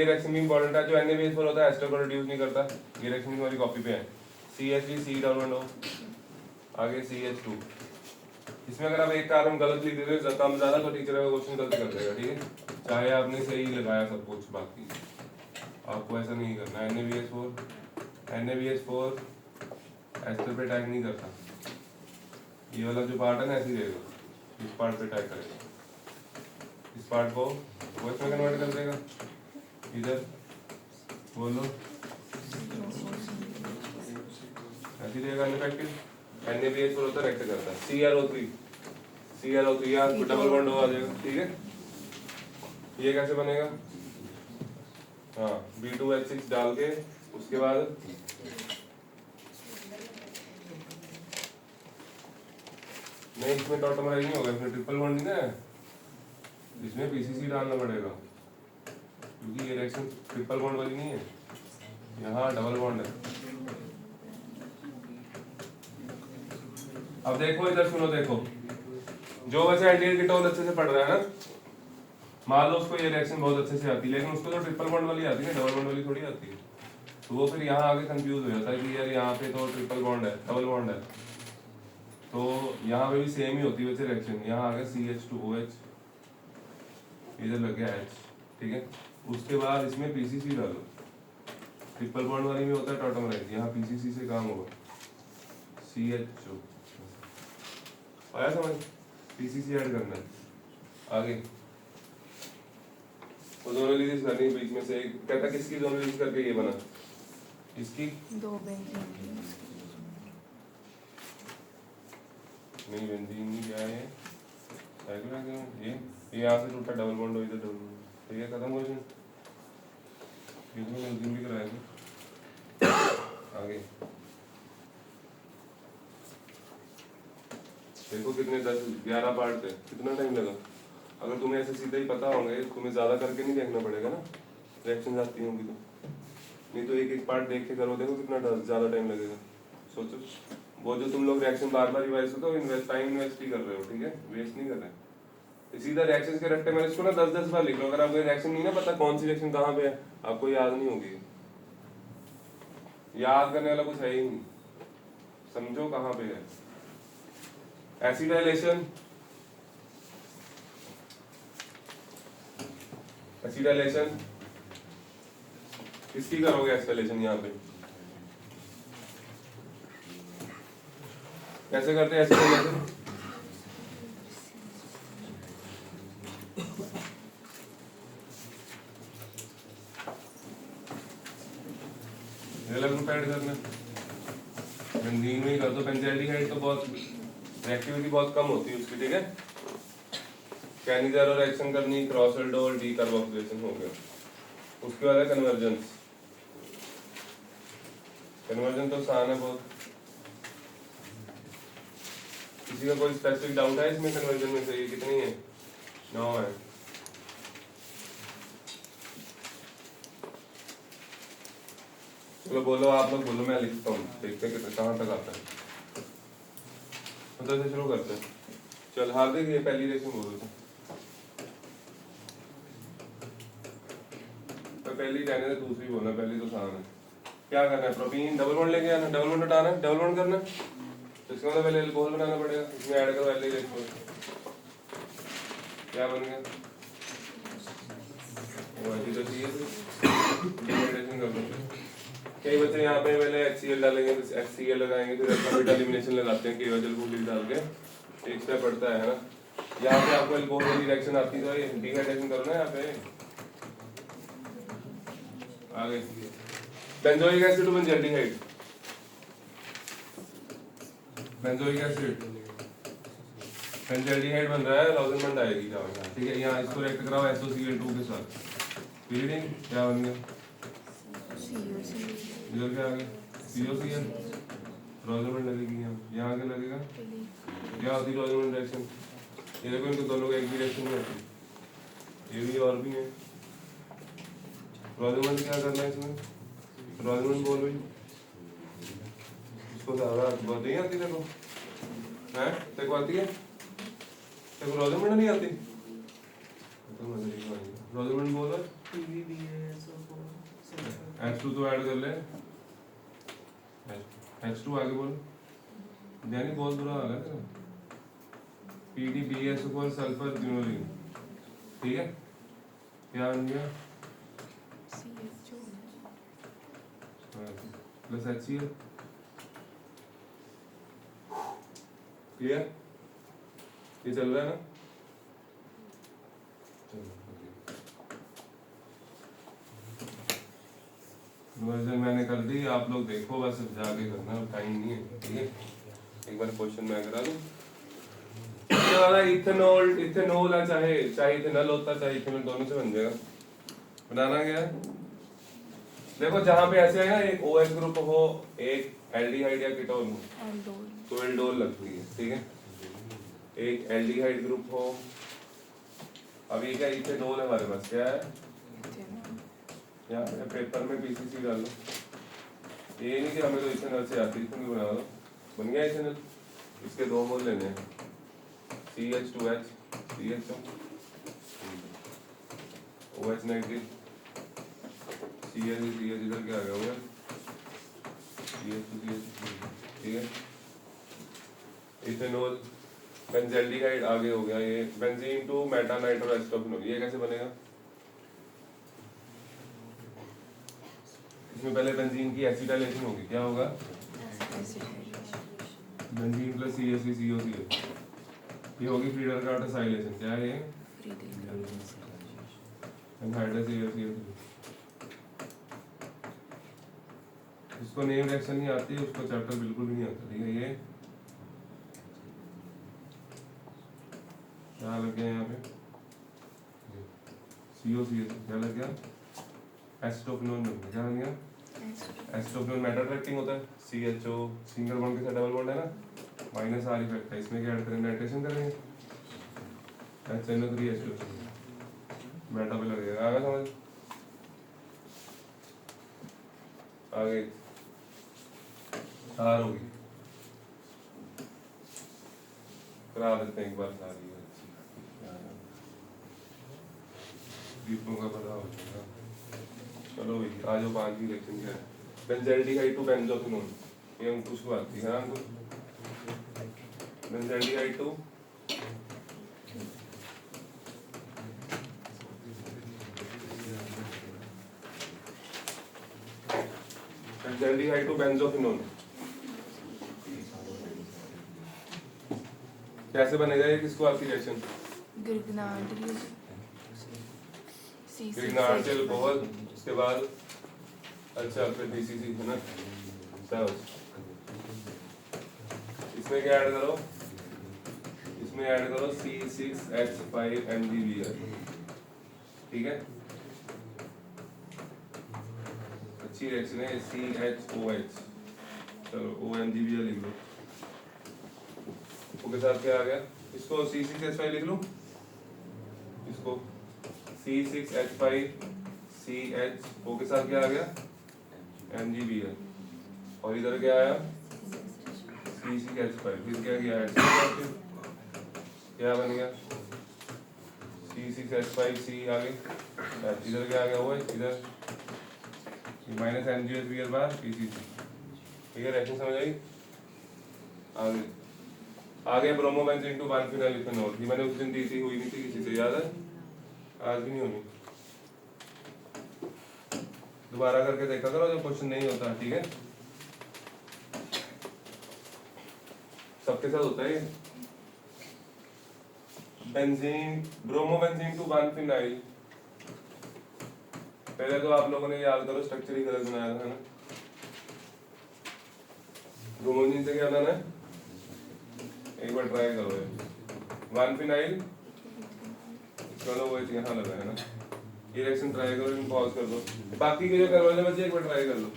Speaker 1: रिएक्शन भी इंपॉर्टेंट है। जो NaBH4 होता है एस्टर को रिड्यूस नहीं करता, ये रिएक्शन हमारी कॉपी पे है। CH3 C डबल O, आगे CH2। इसमें अगर आप एक कार्बन गलत लिख देते हो कम ज्यादा, तो टीचर का क्वेश्चन गलत कर देगा, ठीक है? चाहे आपने सही लगाया सब कुछ, बाकी आपको ऐसा नहीं करना। NaBH4 एस्टर पे अटैक नहीं करता, ये वाला जो पार्ट है ना ऐसे ही रहेगा, इस पार्ट पे अटैक करेगा, इस पार्ट को वो इसमें कन्वर्ट कर देगा, इधर बोलो ऐसे रहेगा अनइफेक्टिव। NaBH4 होता है रिएक्ट करता है CrO3 यहाँ डबल बॉन्ड हो आ जाएगा, ठीक है? ये कैसे बनेगा? हाँ B2H6 डाल के उसके बाद नहीं, इसमें टॉटमराइज नहीं होगा, इसमें ट्रिपल बॉन्ड नहीं है, इसमें PCC डालना पड़ेगा, क्योंकि ये रिएक्शन ट्रिपल बॉन्ड वाली नहीं है, यहाँ डबल बॉन्ड है। अब देखो इधर सुनो, देखो जो बच्चा एल्डिहाइड कीटोन अच्छे से पढ़ रहा है ना, मान लो उसको ये रिएक्शन बहुत अच्छे से आती है, लेकिन उसको तो ट्रिपल बॉन्ड वाली आती है ना, डबल बॉन्ड वाली थोड़ी आती है। तो वो फिर यहाँ आगे कंफ्यूज हो जाता है कि यार यहाँ पे तो ट्रिपल बॉन्ड है, डबल बॉन्ड है, तो यहाँ पे भी सेम ही होती है वैसे रिएक्शन। यहाँ आ गया CH2OH, इधर लग गया H, ठीक है। उसके बाद इसमें PCC डालो, ट्रिपल बॉन्ड वाली में होता है टॉटमराइज, यहाँ PCC से काम होगा, CHO आया समझ, PCC ऐड करना है आगे। वो दोनों रिलीज करनी बीच में से, एक कहता किसकी दोनों रिलीज करके ये बना, इसकी
Speaker 3: दो बेंजीन
Speaker 1: नहीं, बेंजीन नहीं, क्या है साइक्लोहेक्सेन, ये यहाँ से टूटा डबल बॉन्ड हो, इधर डबल बॉन्ड, ठीक है, खत्म क्वेश्चन। इसमें बेंजीन भी कराएंगे आगे। देखो कितने 10-11 पार्ट थे, कितना टाइम लगा। अगर तुम्हें ऐसे सीधा ही पता होंगे, तुम्हें ज्यादा करके नहीं देखना पड़ेगा ना, रिएक्शन आती होंगी तो, नहीं तो एक एक पार्ट देख के करो, देखो कितना ज्यादा टाइम लगेगा। सोचो, वो जो तुम लोग रिएक्शन बार बार रिवाइज होता है, टाइम इन्वेस्ट ही कर रहे हो, ठीक है, वेस्ट नहीं कर रहे। सीधा रिएक्शन के रट्टे में इसको ना 10-10 बार लिख लो। अगर आपको रिएक्शन नहीं ना पता कौन सी रिएक्शन कहाँ पे है, आपको याद नहीं होगी। याद करने वाला कुछ है ही नहीं, समझो कहाँ पे है। एसिडाइलेशन, एसिडाइलेशन किसकी करोगे एसिडाइलेशन यहाँ पे, कैसे करते हैं एसिडाइलेशन? अलग ग्रुप ऐड करना, बेंजीन में ही कर दो, बेंजल्डिहाइड तो बहुत रिएक्टिविटी बहुत कम होती है उसकी, ठीक है। कैनिज़ेरो रिएक्शन करनी, क्रॉस एल्डोल डीकार्बोक्सिलेशन हो गया। उसके बाद है कन्वर्जेंस। कन्वर्जन तो आसान है बहुत। किसी का कोई स्पेसिफिक डाउट है इसमें? कन्वर्जन में से ये कितनी है? 9 है। चलो बोलो, आप लोग बोलो, मैं लिखता हूँ, देखते हैं कहाँ तक आता है। उधर से शुरू करते हैं। चल हार्दिक, ये पहली रिएक्शन बोलो तो पहली रहने से दूसरी बोलना, पहली तो आसान है। क्या करना है? प्रोटीन डबल बॉन्ड लेके आना, डबल बॉन्ड हटाना है, डबल बॉन्ड करना, तो इसका मतलब पहले अल्कोहल बनाना पड़ेगा, इसमें ऐड करो एल्डिहाइड। क्या बन गया? वो ऐसी तो चाहिए डिहाइड्रेशन कर दो। कई बच्चे यहाँ पे पहले HCl डालेंगे, HCl लगाएंगे, फिर अल्कोहल एलिमिनेशन लगाते हैं केवल जल डाल के, एक स्टेप पड़ता है ना। यहाँ पे आपको अल्कोहल की रिएक्शन आती है तो डिहाइड्रेशन करो ना यहाँ पे। आगे benzoic acid benzaldehyde, benzoic acid benzaldehyde बन रहा है, लॉजेंबंड आएगी जाओ यहाँ, ठीक है। यहाँ इसको रिएक्ट कराओ SOCl2 के साथ, रीडिंग क्या बन गया? इधर क्या आ गया? COCl, लॉजेंबंड लगेगी यहाँ क्या लगेगा? क्या होती है लॉजेंबंड रिएक्शन? ये देखो, इनको दोनों का एक भी रिएक्शन नहीं आती, ये भी और भी है। लॉजेंबंड क्या करना है इसमें? लॉजेंबंड बोल भाई, उसको ज्यादा बहुत नहीं आती देखो, हैं? देखो आती है, देखो लॉजेंबंड नहीं आती, लॉजेंबंड बोल रहा H2 तो ऐड कर ले, H2 आगे बोल, यानी बहुत बुरा हाल है तेरा। PDBSO4 सल्फर ब्यूनोलिन, ठीक है। क्या बन गया? Plus HCl, clear? ये चल रहा है ना? कन्वर्जन मैंने कर दी, आप लोग देखो बस, जाके करना, टाइम नहीं है, ठीक है। एक बार क्वेश्चन मैं करा दूं। इथेनॉल, इथेनॉल है, चाहे इथेनॉल होता, चाहे इथेनॉल, दोनों से बन जाएगा। बनाना क्या है? देखो जहां पे ऐसे है ना, एक OH ग्रुप हो, एक एल्डिहाइड या कीटोन हो, तो एल्डोल लगती है, ठीक है। एक एल्डिहाइड ग्रुप हो, अब ये क्या इथेनॉल है हमारे पास, क्या है? यहाँ पेपर में PCC डाल लो। ये नहीं कि हमें तो इथेनॉल से आती, इथेनॉल बना दो, बन गया इथेनॉल। इसके 2 मोल लेने हैं, CH2H CHO, OH negative, CH इधर क्या आ गया होगा, CH2CH, ठीक है। इथेनॉल बेंजल्डिहाइड आगे हो गया, ये बेंजीन टू मेटानाइट्रोएस्टोफिनोल, ये कैसे बनेगा? इसमें पहले बेंजीन की एसिटाइलेशन होगी, क्या होगा? बेंजीन प्लस CH3COCH, ये होगी फ्रीडल कार्टेसाइलेशन, क्या है ये? Anhydrous CH3। जिसको नेम रिएक्शन नहीं आती उसको चैप्टर बिल्कुल भी नहीं आता, ठीक है। ये क्या लग गया यहाँ पे? COCH, क्या लग गया? एसिटोफिनोल में क्या बन गया? एसिटोफिनोल मेटा अट्रैक्टिंग होता है, CHO सिंगल बॉन्ड के साथ डबल बॉन्ड है ना, माइनस R इफेक्ट है, इसमें क्या ऐड करेंगे? नाइट्रेशन करेंगे, HNO3H2, मेटा पे लगेगा। आगे समझ, आगे R होगी, करा देते हैं एक बार सारी, दीपों का पता हो जाएगा। चलो भाई आज 5 की रिएक्शन क्या है? बेंजल्डिहाइड टू बेंजोफिनोल, ये अंकुश को आती है, अंकुश। बेंजल्डिहाइड टू बेंजोफिनोल कैसे बनेगा? ये किसको आती है रिएक्शन? ग्रिग्नार्ड से अल्कोहल, उसके बाद अच्छा फिर BCC है ना, सब इसमें क्या ऐड करो? इसमें ऐड करो C6H5MgBr, ठीक है। अच्छी रिएक्शन है, CHOH, चलो OMgBr लिख लो, उसके साथ क्या आ गया? इसको C6H5 लिख लो, इसको C6H5CH, O के साथ क्या आ गया? MgBr, और इधर क्या आया? C6H5, फिर क्या किया? क्या बन गया? C6H5C आगे, इधर क्या आ गया? वो इधर माइनस MgHBr बार PCC, ठीक है। रिएक्शन समझ आई? आगे आगे ब्रोमोबेंजीन टू 1-phenyl इथेनॉल, ये मैंने उस दिन दी थी, हुई नहीं थी किसी से, याद है? आज भी नहीं होनी, दोबारा करके देखा करो जब क्वेश्चन नहीं होता, ठीक है। सबके साथ होता है बेंजीन, ब्रोमोबेंजीन टू 1-phenyl। पहले तो आप लोगों ने याद करो स्ट्रक्चर ही गलत बनाया था ना। ब्रोमोबेंजीन से क्या बनाना है? एक बार ट्राई करो, 1-phenyl, चलो वो यहाँ लगा है ना, ये रिएक्शन ट्राई करो, इन पॉज कर दो, बाकी के जो करवाने बचे एक बार ट्राई कर लो।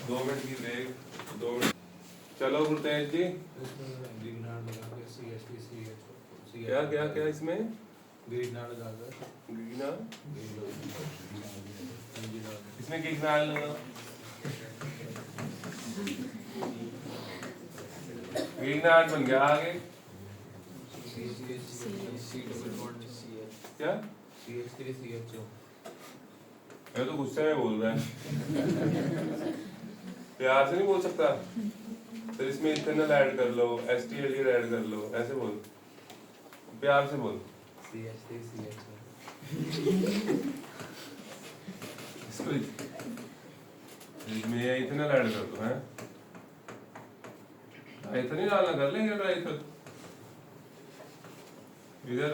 Speaker 1: 2 मिनट की ब्रेक, 2 मिनट। चलो गुरतेज जी, क्या क्या क्या इसमें? ग्रीनाल, इसमें ग्रीनाल ग्रीनाल बन गया। आगे क्या? ये तो गुस्से में बोल रहा है, प्यार से नहीं बोल सकता। फिर इसमें इथेनॉल ऐड कर लो, HTLD ऐड कर लो, ऐसे बोल, प्यार से बोल। इसमें इथेनॉल ऐड कर दो, हैं? इथेनॉल डालना, कर लेंगे ट्राई फिर इधर,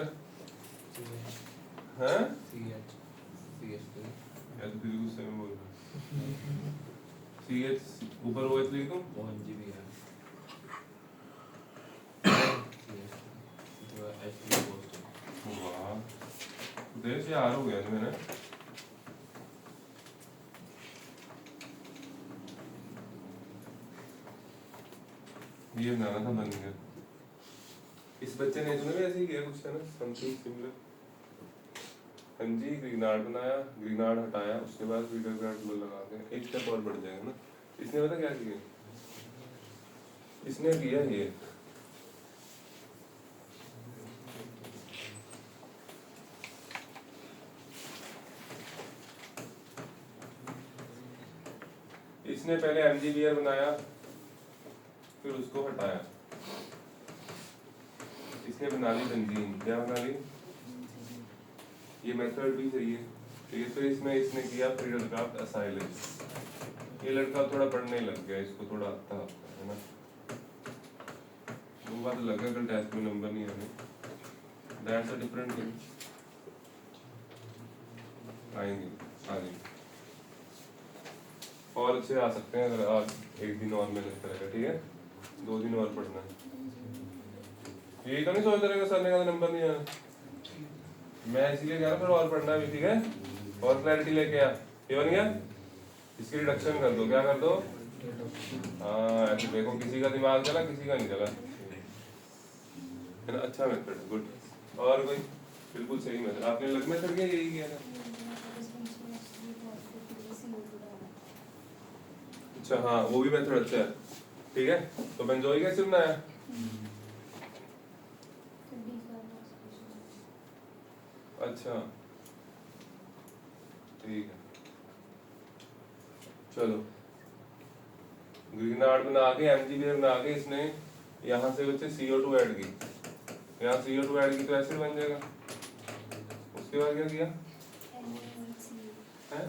Speaker 1: हैं? या तो फिर गुस्से में बोल रहा, CH ऊपर OH लिख दो, वाह देश यार हो गया इसमें ना। ये बनाना था, बन गया। इस बच्चे ने इसमें भी ऐसे ही किया कुछ है ना, समथिंग सिमिलर। हाँ जी, ग्रीनार्ड बनाया, ग्रीनार्ड हटाया, उसके बाद वीडरगार्ड लगा के एक स्टेप और बढ़ जाएगा ना। इसने पता क्या किया? इसने किया ये इसने पहले MgBr बनाया, फिर उसको हटाया, इसने बना ली बेंजीन। क्या बना ली? ये मेथड भी सही है, ठीक है। फिर इसमें इसने किया फ्रीडल क्राफ्ट असाइलेज। ये लड़का थोड़ा पढ़ने लग गया, इसको थोड़ा आता है ना, वो बात लग गया, कल टेस्ट में नंबर नहीं आने, दैट्स अ डिफरेंट थिंग। आएंगे आगे और अच्छे आ सकते हैं अगर आज एक दिन और मेहनत करेगा, ठीक है। 2 दिन और पढ़ना है। यही तो नहीं सोचते रहेगा सर ने कहा नंबर नहीं आना, मैं इसीलिए कह रहा फिर और पढ़ना भी, ठीक है। और क्लैरिटी लेके आ, ये बन गया। इसकी रिडक्शन कर दो, क्या कर दो? हाँ ऐसे देखो, किसी का दिमाग चला किसी का नहीं चला, है ना। अच्छा मेथड, गुड। और कोई? बिल्कुल सही मेथड, आपने लग मेथड किया, यही किया था। अच्छा हाँ, वो भी मेथड अच्छा है, ठीक है। तो बेंजोइक एसिड बनाया, अच्छा ठीक है। चलो ग्रीनार्ड बना के, MgBr बना के, इसने यहाँ से बच्चे CO2 ऐड की, यहाँ CO2 ऐड की तो एसिड बन जाएगा। उसके बाद क्या किया है?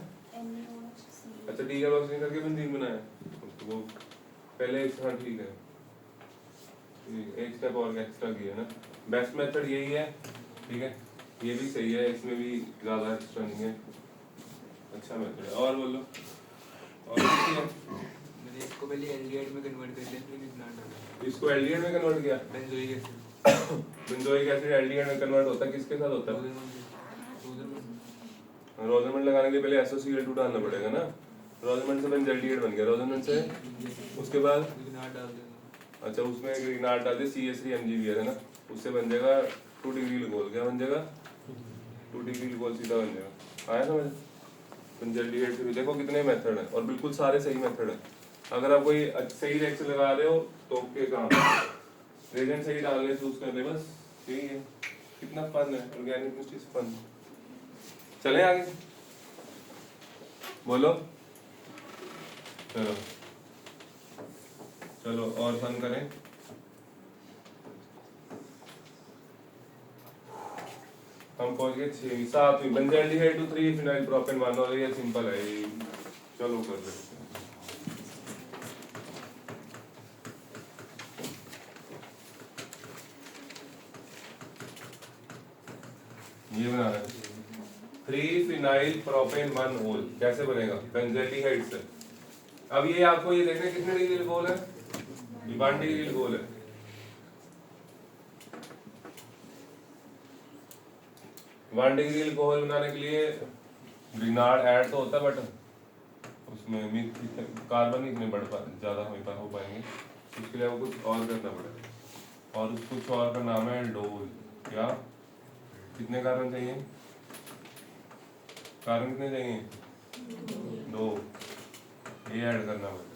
Speaker 1: अच्छा डीकार्बोक्सिलेशन करके बेंजीन बनाया, तो वो पहले हाँ ठीक है, एक स्टेप और एक्स्ट्रा किया ना। बेस्ट मेथड यही है, ठीक है। ये भी सही है, इसमें भी ज्यादा एक्स्ट्रा नहीं है, अच्छा मेथड है। और बोलो और क्या है?
Speaker 2: मैंने इसको पहले एल्डिहाइड में कन्वर्ट कर लिया, फिर इतना डाला।
Speaker 1: इसको एल्डिहाइड में कन्वर्ट किया।
Speaker 2: Benzoic acid,
Speaker 1: benzoic acid aldehyde में कन्वर्ट होता है, किसके साथ होता है? रोजरमेंट लगाने के लिए पहले SOCl2 डालना पड़ेगा ना। रोजरमेंट से बेंजल्डिहाइड बन गया, रोजरमेंट से उसके बाद
Speaker 2: ग्रीनार्ड डाल देना।
Speaker 1: अच्छा उसमें ग्रीनार्ड डाल दे, CH3MgBr है ना, उससे बन जाएगा 2 डिग्री ग्लूकोज। क्या बन जाएगा? 2 डिग्री ग्लूकोज सीधा बन जाएगा। आया समझ? बेंजल्डिहाइड से भी देखो कितने मेथड है, और बिल्कुल सारे सही मेथड है। अगर आप कोई सही रिएक्शन लगा रहे हो तो ओके, काम रेजेंट सही डालने चूज कर ले, बस यही है। कितना फन है ऑर्गेनिक केमिस्ट्री, फन। चले आगे, बोलो। चलो चलो और फन करें। हम पहुंच गए 6वीं 7वीं, बेंजल्डिहाइड टू 3 फिनाइल प्रोपेन 1, और ये सिंपल है ये। चलो कर लेते हैं। ये बनाना है 3 फिनाइल प्रोपेन 1 होल। कैसे बनेगा? बेंजल्डिहाइड से। अब ये आपको ये देखना है कितने डिग्री अल्कोहल है, ये 1 डिग्री अल्कोहल है। 1 डिग्री अल्कोहल बनाने के लिए ग्रीनार्ड ऐड तो होता है, बट उसमें कार्बन इतने बढ़ ज्यादा हो पाएंगे, इसके लिए आपको कुछ और करना पड़ेगा, और उस कुछ और का नाम है डोल। क्या? कितने कार्बन चाहिए? कार्बन कितने चाहिए? 2। ये ऐड करना पड़ेगा।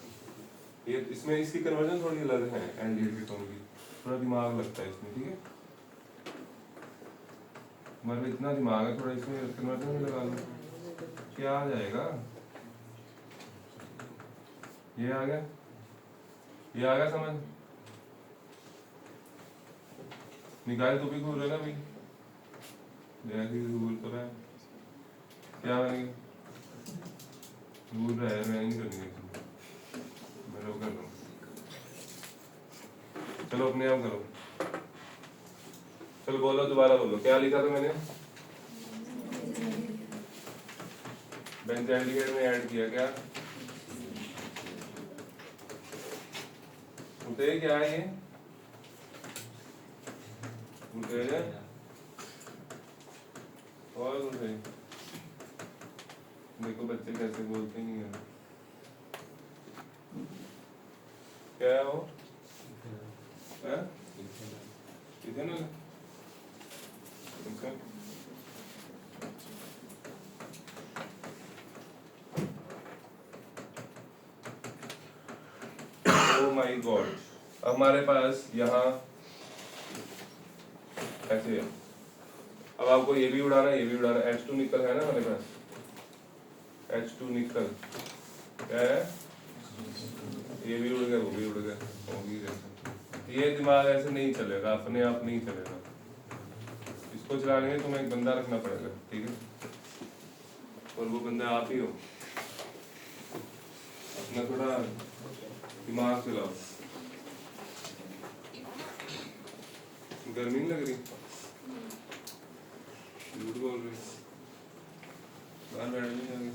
Speaker 1: ये इसमें इसकी कन्वर्जन थोड़ी अलग है एल्डिहाइड कीटोन की, थोड़ा दिमाग लगता है इसमें, ठीक है। मगर इतना दिमाग है थोड़ा, इसमें कन्वर्जन में लगा लो, क्या आ जाएगा? ये आ गया, ये आ गया समझ? निकाल तो भी घूर रहे ना भाई, घूर तो रहा है, क्या बनेगा? घूर रहा है, मैं नहीं करूँगी, मैं लोग कर रहा हूँ। चलो अपने आप करो। चलो बोलो, दोबारा बोलो, क्या लिखा था मैंने? बेंजल्डिहाइड में ऐड किया, क्या उठे? क्या है ये? उठे और उठे। देखो बच्चे कैसे बोलते हैं, क्या है वो? इथेनॉल। अच्छा ओह माय गॉड, हमारे पास यहाँ ऐसे है। अब आपको ये भी उड़ाना है, ये भी उड़ाना है। H2 निकल है ना हमारे पास, H2 निकल क्या है? ये भी उड़ गया, वो भी उड़ गया, होगी रिएक्शन। ये दिमाग ऐसे नहीं चलेगा, अपने आप नहीं चलेगा, इसको चलाने में तुम्हें एक बंदा रखना पड़ेगा, ठीक है? और वो बंदा आप ही हो। अपना थोड़ा दिमाग चलाओ। गर्मी नहीं लग रही? झूठ बोल रही, बाहर बैठ नहीं आगे।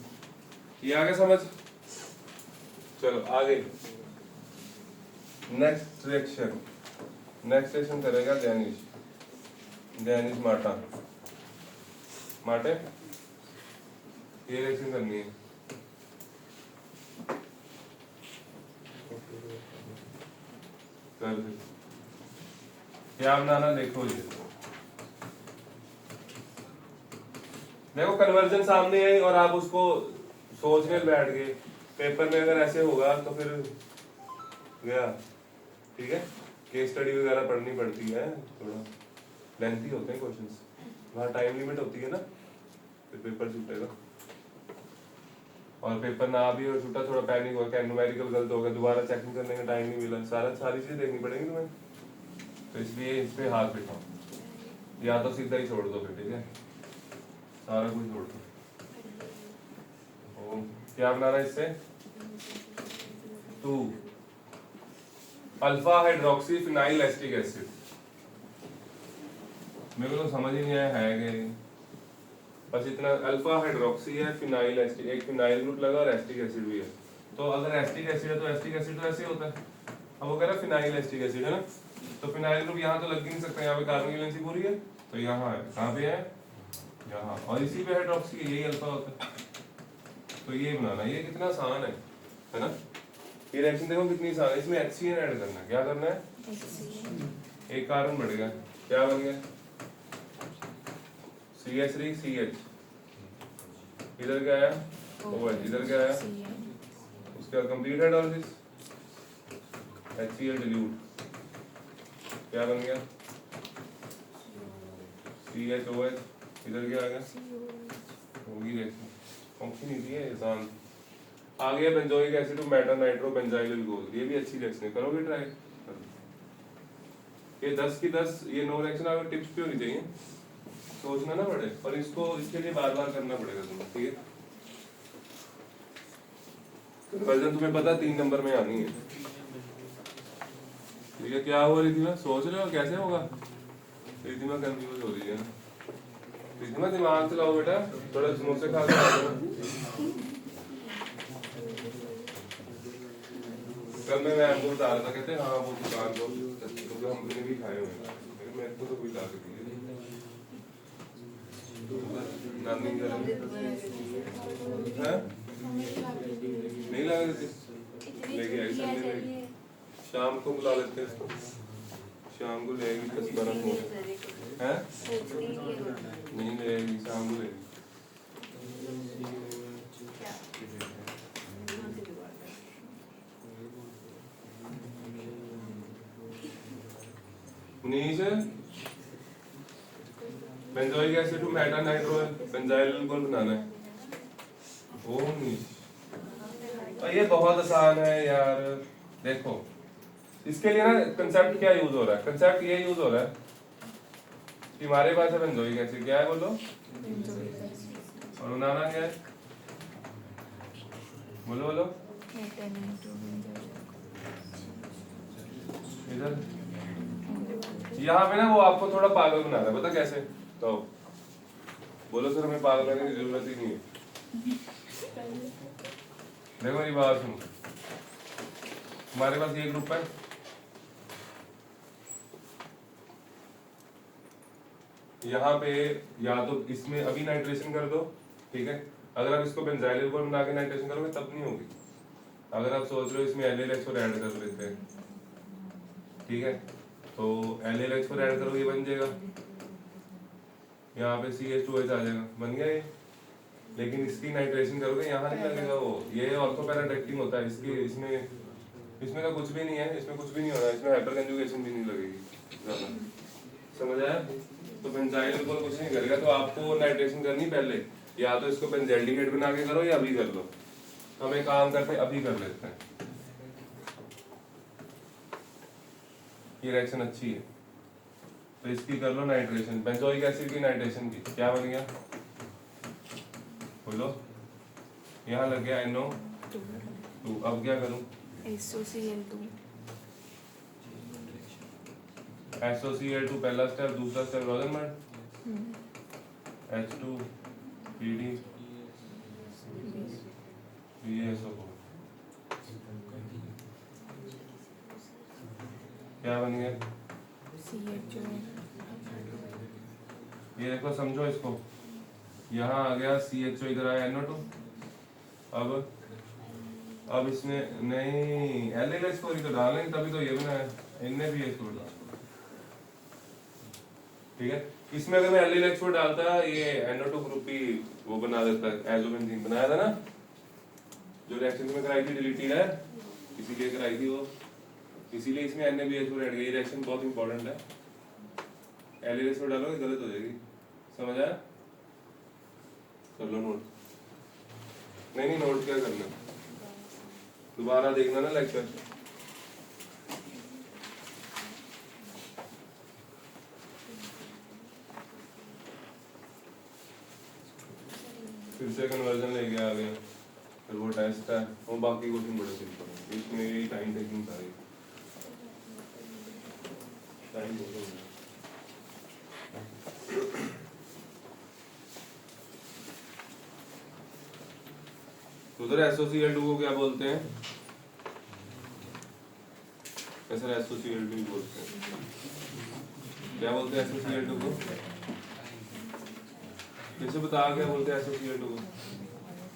Speaker 1: ये आगे समझ। चलो आगे, नेक्स्ट रिएक्शन। नेक्स्ट रिएक्शन करेगा डैनिश, डैनिश माटा, माटे। ये रिएक्शन करनी है। कर क्या बनाना, देखो ये देखो कन्वर्जन सामने है और आप उसको सोचने बैठ गए। पेपर में अगर ऐसे होगा तो फिर गया, ठीक है? केस स्टडी वगैरह पढ़नी पड़ती है, थोड़ा लेंथी होते हैं क्वेश्चंस, वहाँ टाइम लिमिट होती है ना, फिर पेपर छूटेगा। और पेपर ना भी हो छूटा, थोड़ा पैनिक हो गया, न्यूमेरिकल गलत हो गया, दोबारा चेकिंग करने का टाइम नहीं मिला, सारी चीजें देखनी पड़ेगी तुम्हें। तो इसलिए इस पे हाथ बिठाओ, या तो सीधा ही छोड़ दो फिर, ठीक है? सारा कुछ छोड़ दो। क्या बनाना है इससे? 2 alpha hydroxy phenyl acetic acid. मेरे को तो समझ ही नहीं आया है कि बस इतना, अल्फा हाइड्रोक्सी है, फिनाइल एसिटिक, एक फिनाइल ग्रुप लगा और एसिटिक एसिड भी है। तो अगर एसिटिक एसिड है तो एसिटिक एसिड तो ऐसे होता है। अब वो कह रहा है फिनाइल एसिटिक एसिड है ना, तो फिनाइल ग्रुप यहाँ तो लग ही नहीं सकता, यहाँ पे कार्बन की वैलेंसी पूरी है, तो यहाँ है, कहाँ पे है? यहाँ, और इसी पे हाइड्रोक्सी, यही अल्फा होता है। तो ये बनाना, ये कितना आसान है ना? ये रिएक्शन देखो कितनी आसान है। इसमें HCN ऐड करना है। क्या करना है? एक कार्बन बढ़ गया, क्या बन गया? CH3 CH, इधर क्या आया? OH, इधर क्या आया? उसके बाद कंप्लीट हाइड्रोलिसिस, HCl डिल्यूट, क्या बन गया? CHOH, इधर क्या आ गया? होगी रिएक्शन, फंक्शन इजी है, आसान। आ गया benzoic acid to meta nitro benzyl alcohol, ये भी अच्छी रिएक्शन है, करोगे ट्राई? ये 10 की 10, ये 9 रिएक्शन आपको टिप्स पे होनी चाहिए, सोचना ना पड़े, और इसको इसके लिए बार बार करना पड़ेगा तुम्हें, ठीक है? कन्वर्जन तुम्हें पता 3 नंबर में आनी है, ठीक है? क्या हुआ रिधिमा, सोच रहे हो कैसे होगा? रिधिमा कंफ्यूज हो रही है। रिधिमा दिमाग चलाओ बेटा, थोड़ा समोसे खा के आओ। कल मैं मैम को बता रहा था, कहते हाँ वो दुकान को, क्योंकि हमने भी खाए हुए हैं, मेरे को तो कोई ला के दिए नानी घर है, नहीं ला देते, लेके आई संडे में, शाम को बुला लेते हैं इसको, शाम को लेगी 10-12 समोसे हैं, नहीं लेगी, शाम को लेगी। Manish, benzoic acid to meta nitro benzyl alcohol बनाना है। ओ मनीष, ये बहुत आसान है यार। देखो इसके लिए ना कंसेप्ट क्या यूज हो रहा है? कंसेप्ट ये यूज हो रहा है कि हमारे पास है बेंजोइक एसिड, क्या है बोलो? और बनाना क्या है? बोलो बोलो। इधर यहाँ पे ना वो आपको थोड़ा पागल बना रहा है, पता कैसे? तो बोलो सर हमें पागल करने की जरूरत ही नहीं है। देखो मेरी बात सुनो, हमारे पास ये ग्रुप है, यहाँ पे या तो इसमें अभी नाइट्रेशन कर दो, ठीक है? अगर आप इसको बेंजाइल अल्कोहल बना के नाइट्रेशन करोगे तब नहीं होगी। अगर आप सोच रहे हो इसमें LLH ऐड कर लेते हैं, ठीक है? तो LLH को ऐड करोगे, बन जाएगा, यहाँ पे CH2H आ जाएगा, बन गया ये। लेकिन इसकी नाइट्रेशन करोगे यहाँ नहीं लगेगा वो, ये ऑर्थो पैराडाक्टिंग होता है इसकी, इसमें तो कुछ भी नहीं है, इसमें कुछ भी नहीं हो रहा है, इसमें हाइपर कंजुगेशन भी नहीं लगेगी ज्यादा, समझ आया? तो बेंजाइल अल्कोहल कुछ नहीं करेगा, तो आपको नाइट्रेशन करनी पहले, या तो इसको बेंजाल्डिहाइड बना के करो या अभी कर लो। हम एक काम करते हैं, अभी कर लेते हैं। ये रिएक्शन अच्छी है, तो इसकी कर लो नाइट्रेशन, बेंजोइक एसिड की नाइट्रेशन की, क्या बन गया बोलो, यहाँ लग गया NO2। अब क्या करूँ,
Speaker 3: SOCl2
Speaker 1: SOCl2 पहला स्टेप, दूसरा स्टेप रोजनमेंट, H2 PD BaSO4, क्या बन गया,
Speaker 3: CHON
Speaker 1: ये देखो समझो इसको, यहाँ आ गया CHO, इधर आया NO2। अब इसमें नहीं LiLH4 ही तो डालेंगे, तभी तो ये बनाया, इनने भी इसको डाला, ठीक है। इसमें अगर मैं LiLH4 डालता, ये NO2 ग्रुप ही वो बना देता है, एजोबेंजीन बनाया था ना, जो रिएक्शन में कराई थी डिलीटेड है, किसी के कराई थी वो, इसीलिए इसमें NaBH4 ऐड किया। ये रिएक्शन बहुत इंपॉर्टेंट है, LiLH4 डालोगे गलत हो जाएगी, समझ आया, कर लो नोट, नहीं नोट क्या करना, दोबारा देखना ना लेक्चर। फिर से कन्वर्जन लेके आ गया, फिर वो टेस्ट है, वो बाकी क्वेश्चन बड़े सिंपल है, इसमें यही टाइम टेकिंग था, टाइम बहुत हो गया। तो उधर SOCl2 को क्या बोलते हैं, सर SOCl2 ही बोलते हैं, क्या बोलते हैं SOCl2 को, कैसे बता, क्या बोलते हैं SOCl2 को,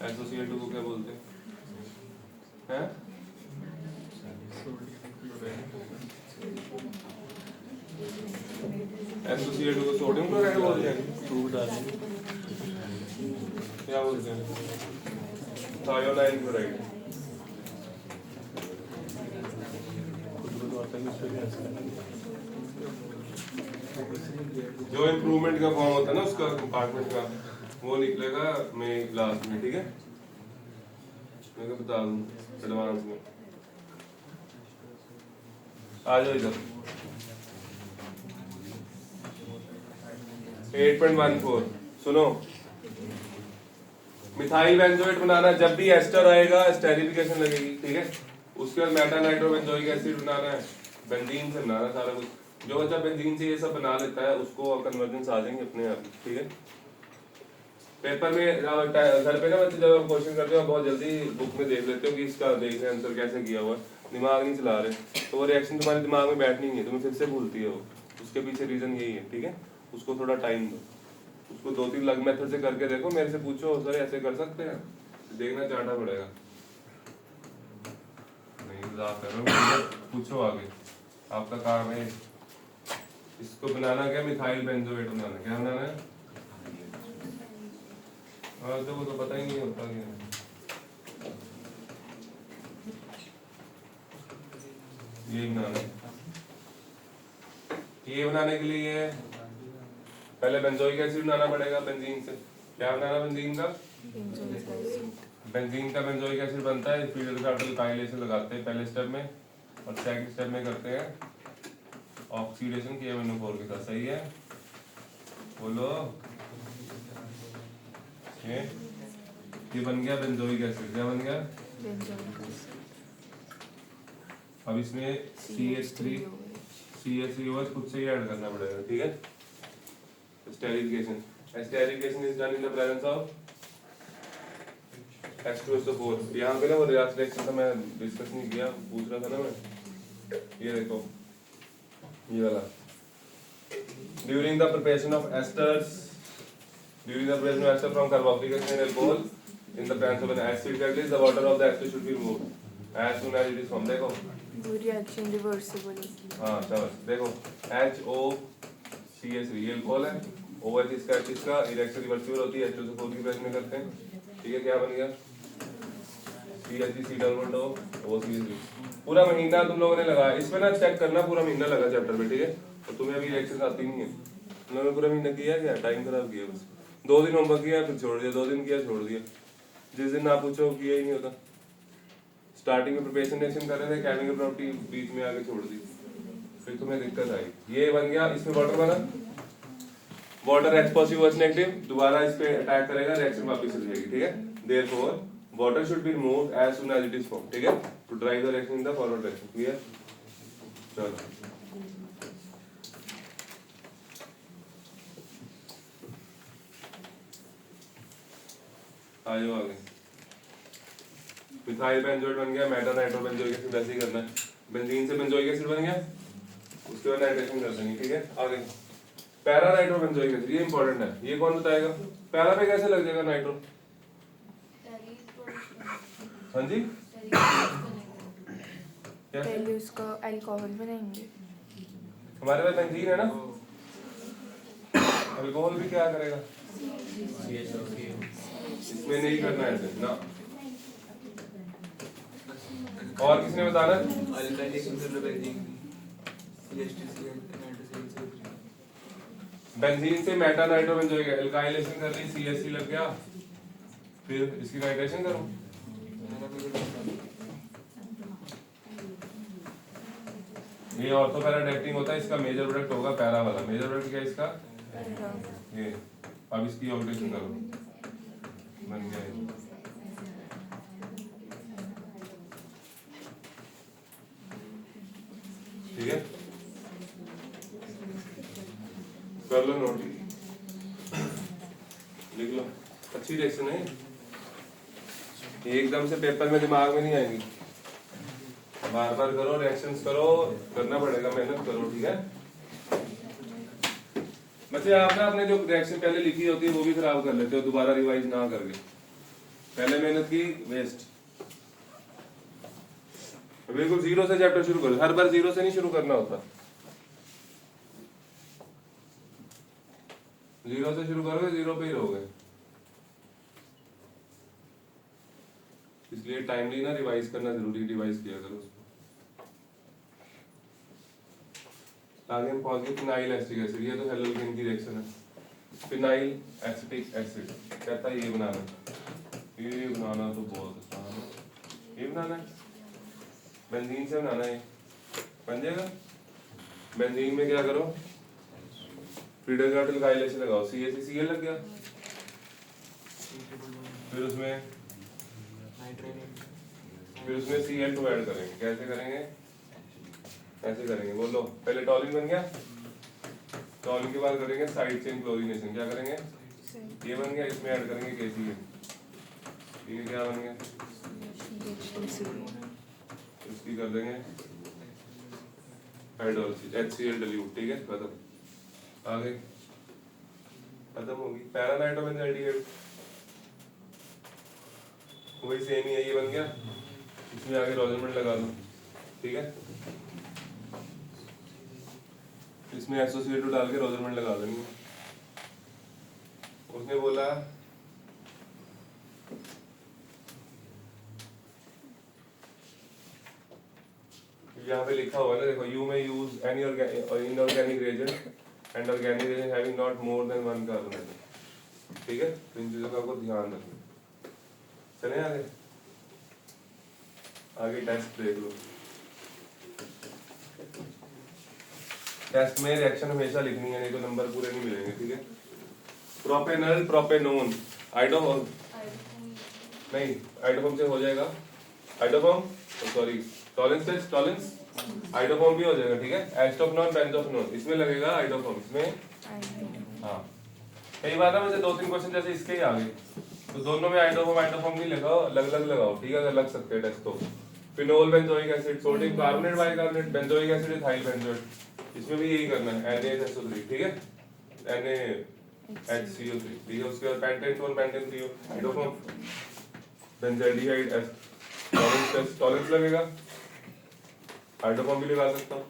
Speaker 1: SOCl2 को क्या बोलते हैं, SOCl2 को सोडियम क्लोराइड बोलते हैं, क्या बोलते हैं, थायोनाइल क्लोराइड। जो इम्प्रूवमेंट का फॉर्म होता है ना उसका कंपार्टमेंट का, वो निकलेगा मैं लास्ट में, ठीक है, मैं बता दूं एडवांस में। आ जाओ इधर 8.14 सुनो, मिथाइल बेंजोएट बनाना, जब भी एस्टर आएगा स्टेरिफिकेशन लगेगी, ठीक है। उसके बाद मेटा नाइट्रोबेंजोइक एसिड बनाना है, बेंजीन से बनाना सारा कुछ, जो बच्चा बेंजीन से ये सब बना लेता है उसको कन्वर्जेंस आ जाएंगे अपने आप, ठीक है। पेपर में घर पे ना बच्चे जब आप क्वेश्चन करते हो बहुत जल्दी बुक में देख लेते हो कि इसका देख रहे आंसर कैसे किया हुआ है, दिमाग नहीं चला रहे, तो वो रिएक्शन तुम्हारे दिमाग में बैठनी नहीं है, तुम्हें फिर से भूलती है वो, उसके पीछे रीजन यही है, ठीक है। उसको थोड़ा टाइम दो, उसको 2-3 अलग मेथड से करके देखो, मेरे से पूछो सर ऐसे कर सकते हैं, देखना चाहना पड़ेगा, नहीं मजाक कर रहा हूं, पूछो आगे, आपका काम है इसको बनाना, क्या मिथाइल बेंजोएट बनाना, क्या बनाना है, और तो वो तो पता ही नहीं होता क्या, ये बनाना है। ये बनाने के लिए पहले बेंजोइक एसिड बनाना पड़ेगा बेंजीन से, क्या बनाना बेंजीन का, बेंजीन का बेंजोइक एसिड बनता है, फिर अल्काइलेशन लगाते हैं पहले स्टेप में, और सेकंड स्टेप में करते हैं ऑक्सीडेशन KMnO4 के साथ, सही है, बोलो, ये बन गया बेंजोइक एसिड, क्या बन गया, अब इसमें CH3OH खुद से ही ऐड करना पड़ेगा, ठीक है। Esterification is done in the presence of H2SO4। यहाँ पे ना वो रिएक्शन था, मैं डिस्कस नहीं किया, पूछ रहा था ना मैं, ये देखो ये वाला, during the preparation of esters from carboxylic acid and alcohol in the presence of an acid catalyst, the water of the ester should be removed as soon as it is formed। देखो
Speaker 3: वो रिएक्शन रिवर्सिबल है,
Speaker 1: हाँ चलो देखो HOCH3 अल्कोहल है, OH इसका रिएक्शन रिवर्सिबल होती है, H2SO4 की प्रेजेंस में करते हैं, ठीक है, क्या बन गया CH3COOCH3। पूरा महीना तुम लोगों ने लगाया इसमें ना, चेक करना पूरा महीना लगा चैप्टर में, ठीक है, और तुम्हें अभी रिएक्शन आती नहीं है, तुम लोगों ने पूरा महीना किया क्या, टाइम खराब किया बस, 2 दिन होमवर्क किया फिर छोड़ दिया, 2 दिन किया छोड़ दिया, जिस दिन ना पूछो किया ही नहीं होता। स्टार्टिंग में प्रिपरेशन कर रहे थे, केमिकल प्रॉपर्टी बीच में आके छोड़ दी, फिर तुम्हें दिक्कत आई। ये बन गया, इसमें वाटर बना, water H positive H negative, दोबारा इस पे अटैक करेगा, रिएक्शन वापस हो जाएगी, ठीक है। Therefore water should be removed as soon as it is form, ठीक है, to drive the reaction in the forward direction. Clear? चलो आ जाओ आगे। मिथाइल बेंजोएट बन गया, मेटा नाइट्रोबेंजोइक एसिड वैसे ही करना है। बेंजीन से बेंजोइक एसिड बन गया, उसके बाद नाइट्रेशन कर देंगे, ठीक है। आगे पैरा नाइट्रोबेंजोइक एसिड, ये इंपॉर्टेंट है, ये कौन बताएगा? पैरा पे कैसे लग जाएगा नाइट्रो? हाँ जी, क्या
Speaker 3: पहले उसका अल्कोहल बनाएंगे।
Speaker 1: हमारे पास बेंजीन है ना, अल्कोहल भी क्या करेगा? इसमें नहीं करना है ऐसे ना। और किसने बताना?
Speaker 2: अल्काइलेशन कर लो बेंजीन की, CH2Cl नाइट्रोसिल।
Speaker 1: बेंजीन से मेटा नाइट्रोबेंजोइक अल्काइलेशन कर ली, CH3 लग गया, फिर इसकी नाइट्रेशन करो। ये ऑर्थो पैरा डेक्टिंग होता है, इसका मेजर प्रोडक्ट होगा पैरा वाला। मेजर प्रोडक्ट क्या है इसका? ये। अब इसकी ऑक्सीडेशन करो, बन गया ये। ठीक है, कर लो नोट, लिख लो। अच्छी रिएक्शन है, एकदम से पेपर में दिमाग में नहीं आएंगी, बार बार करो, रिएक्शंस करो, करना पड़ेगा, मेहनत करो, ठीक है। बच्चे आप ना अपने जो रिएक्शन पहले लिखी होती है वो भी खराब कर लेते हो, दोबारा रिवाइज ना करके। पहले मेहनत की वेस्ट। बिल्कुल जीरो से चैप्टर शुरू करो, हर बार जीरो से नहीं शुरू करना होता, जीरो से शुरू करोगे जीरो पे ही रहोगे। इसलिए टाइमली ना रिवाइज करना जरूरी, रिवाइज किया करो उसको। आगे हम पहुंच गए फिनाइल एसिटिक एसिड, ये तो हेलोजन की रिएक्शन है। फिनाइल एसिटिक एसिड कहता है ये बनाना, ये बनाना तो बहुत आसान है, ये बनाना है, बेंजीन से बनाना है, बन जाएगा। बेंजीन में क्या करो, फ्रीडल कार्टिल का आइलेशन लगाओ, CaCl लग गया, फिर उसमें Cl2 ऐड करेंगे। कैसे करेंगे? ऐसे करेंगे, बोलो। पहले टॉलिन बन गया, टॉलिन के बाद करेंगे साइड चेन क्लोरीनेशन। क्या करेंगे? ये बन गया, इसमें ऐड करेंगे KCl, ये क्या बन गया, इसकी कर देंगे हाइड्रोलिसिस, HCl dilute, ठीक है, खत्म। आगे खत्म होगी। पैरा नाइट्रोबेंजोइक वही सेम ही है, ये बन गया, इसमें आगे रोजरमेंट लगा दो, ठीक है, इसमें SOCl2 डाल के रोजरमेंट लगा देंगे। उसने बोला यहाँ पे लिखा हुआ है ना, देखो, यू में use any inorganic reagent and organic reagent having not more than 1 carbon atom, ठीक है। तो इन चीजों का आपको ध्यान रखना। चले आगे, आगे टेस्ट देख लो। टेस्ट में रिएक्शन हमेशा लिखनी है, नहीं तो नंबर पूरे नहीं मिलेंगे, ठीक है। प्रोपेनल प्रोपेनोन, आइडोफॉर्म नहीं, आइडोफॉर्म से हो जाएगा, iodoform sorry Tollens test, Tollens iodoform भी हो जाएगा, ठीक है। एस्टोफनॉन बेंजोफनॉन, इसमें लगेगा आइडोफॉर्म, इसमें हाँ। कई बार ना मुझे 2-3 क्वेश्चन जैसे इसके ही आ गए, तो दोनों में आइडोफॉर्म नहीं लगाओ, अलग अलग लगाओ, ठीक है, अगर लग सकते हैं टेस्ट तो। Phenol benzoic acid, sodium carbonate bicarbonate, benzoic acid, ethyl benzoate, इसमें भी यही करना है, NaSO3, ठीक है, NaHCO3, ठीक है। उसके बाद पेंटेन 4 पेंटेन 3 आइडोफॉर्म, बेंजाइडिहाइड टॉलेंस लगेगा, आइडोफॉर्म भी लगा सकता हूँ।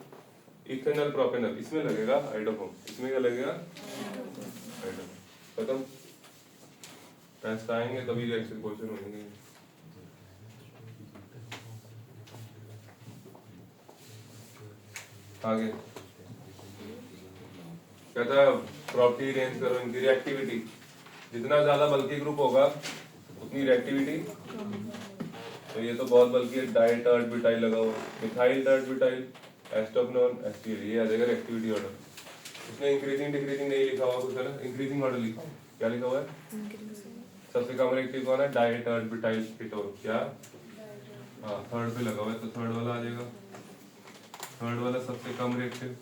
Speaker 1: इथेनॉल प्रोपेनल, इसमें लगेगा आइडोफॉर्म, इसमें क्या लगेगा आइडोफॉर्म, खत्म। टेस्ट आएंगे तभी रिएक्शन क्वेश्चन होंगे। आगे कहता है प्रॉपर्टी रेंज करो इनकी, रिएक्टिविटी, जितना ज्यादा बल्कि ग्रुप होगा उतनी रिएक्टिविटी। तो ये तो बहुत बल्कि है, डाई टर्ट ब्यूटाइल लगाओ, मिथाइल टर्ट ब्यूटाइल, एस्टोपनोन एस्टिल, ये आ जाएगा एक्टिविटी ऑर्डर। इसमें इंक्रीजिंग डिक्रीजिंग नहीं लिखा हुआ कुछ है ना, इंक्रीजिंग ऑर्डर लिखा हुआ, क्या लिखा हुआ है? सबसे कम रिएक्टिव कौन है? डाइटर्ड ब्यूटाइल कीटोन, क्या? हाँ थर्ड पे लगा हुआ है, तो थर्ड वाला आ जाएगा, थर्ड वाला सबसे कम reactive.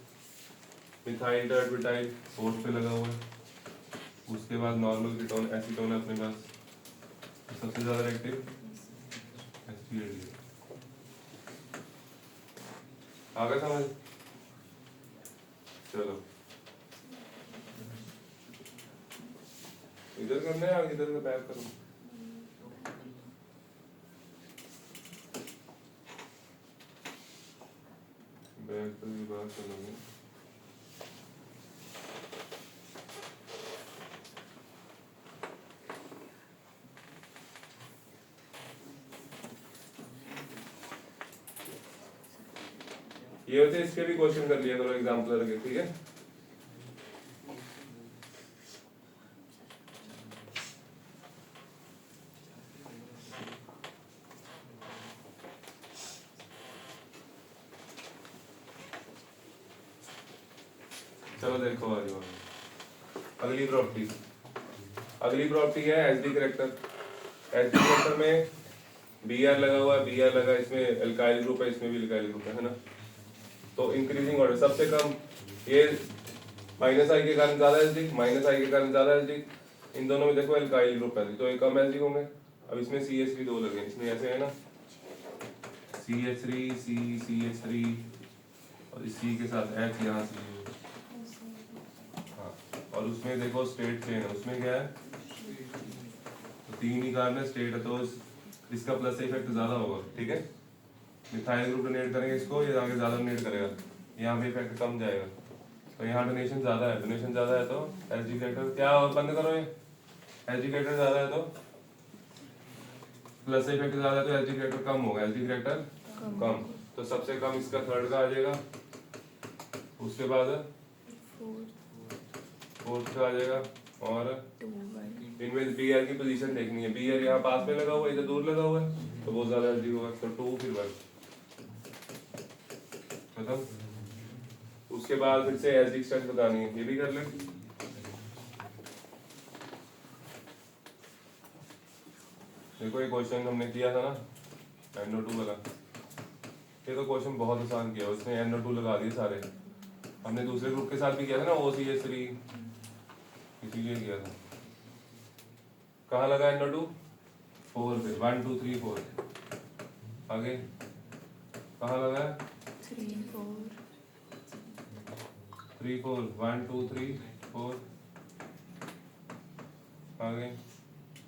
Speaker 1: Methyl tert butyl fourth पे लगा हुआ है, उसके बाद नॉर्मल कीटोन एसीटोन है अपने पास, सबसे ज्यादा रिएक्टिव एस्टिल। आगे समझ? चलो इधर करना है, इधर से बैक करो। बैक तो ये बात करोगे। ये होते इसके भी क्वेश्चन कर लिया करो एग्जाम्पल करके, ठीक है? चलो देखो आ जाओ अगली प्रॉपर्टी। अगली प्रॉपर्टी है एसडी कैरेक्टर। एसडी कैरेक्टर में बी आर लगा हुआ है, बी आर लगा, इसमें एल्काइल ग्रुप है, इसमें भी एल्काइल ग्रुप है ना। तो इंक्रीजिंग ऑर्डर सबसे कम, ये माइनस आई के कारण ज्यादा एसिडिक, माइनस आई के कारण ज्यादा एसिडिक, इन दोनों में देखो एल्काइल ग्रुप है तो ये कम एसिडिक होंगे। अब इसमें CH3 दो लगे, इसमें ऐसे है ना CH3 CH3 और इस C के साथ H यहाँ से, हाँ और उसमें देखो स्टेट चेन है, उसमें क्या है? तो तीन ही कार्बन है, स्टेट है, तो इसका प्लस इफेक्ट ज्यादा होगा, ठीक है? मिथाइल ग्रुप डोनेट करेंगे इसको, ये आगे ज्यादा डोनेट करेगा, यहाँ पे इफेक्ट कम जाएगा, तो यहाँ डोनेशन ज्यादा है, डोनेशन ज्यादा है तो एसडी कैरेक्टर क्या, और बंद करो ये, एसडी कैरेक्टर ज्यादा है तो प्लस इफेक्ट ज्यादा है तो एसडी कैरेक्टर कम होगा, एसडी कैरेक्टर कम, तो सबसे कम इसका थर्ड का आ जाएगा, उसके बाद फोर्थ का आ जाएगा, और इनमें बी आर की पोजीशन देखनी है, बी आर यहाँ पास में लगा हुआ है, इधर दूर लगा हुआ है, तो बहुत ज्यादा एसडी होगा, तो 2 फिर 1 खत्म। उसके बाद फिर से एसडी स्ट्रेंथ बतानी है, ये भी कर ले। देखो ये क्वेश्चन हमने किया था ना NO2 वाला, ये तो क्वेश्चन बहुत आसान किया, उसने NO2 लगा दिए सारे, हमने दूसरे ग्रुप के साथ भी किया था ना OCH3, इसीलिए किया था। कहाँ लगा NO2? 4 पे, 1 2 3 4, आगे कहाँ लगा?
Speaker 3: 3 4
Speaker 1: 3 4, 1 2 3 4, आगे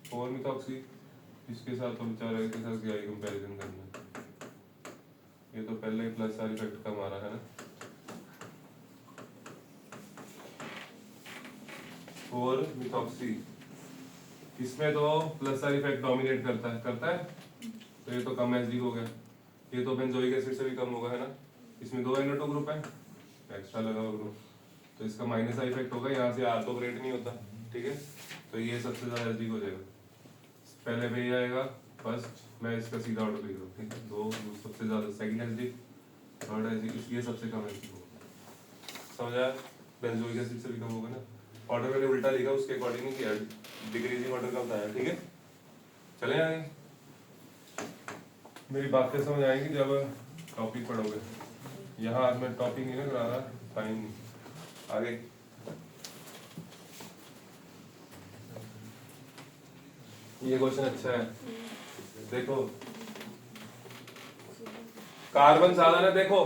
Speaker 1: 4 मिथॉक्सी, इसके साथ तो बेचारा के साथ क्या ही कंपैरिजन करना, ये तो पहले ही प्लस साइड इफेक्ट का मारा है ना। 4 मिथॉक्सी, इसमें तो प्लस साइड इफेक्ट डोमिनेट करता है, तो ये तो कम एसडी हो गया, ये तो बेंजोइक एसिड से भी कम होगा है ना, इसमें 2 NO2 ग्रुप है, एक्स्ट्रा लगा हुआ ग्रुप, तो इसका माइनस आई इफेक्ट होगा, यहाँ से आर तो ब्रेक नहीं होता, ठीक है? तो ये सबसे ज्यादा एसडी हो जाएगा, पहले पे ये आएगा फर्स्ट, मैं इसका सीधा ऑर्डर लिख रहा हूँ, ठीक है? 2 सबसे ज्यादा, सेकंड एसडी, थर्ड एसडी, इसलिए सबसे कम एसडी होगा, समझा? बेंजोइक एसिड से भी कम होगा ना, ऑर्डर मैंने उल्टा लिखा, उसके अकॉर्डिंग नहीं किया, डिक्रीजिंग ऑर्डर का बताया, ठीक है? चले आगे, मेरी बातें समझ आएंगी जब टॉपिक पढ़ोगे, यहाँ आज मैं टॉपिक नहीं ना करा रहा, टाइम नहीं, आगे ये क्वेश्चन अच्छा है, देखो कार्बन साधन है, देखो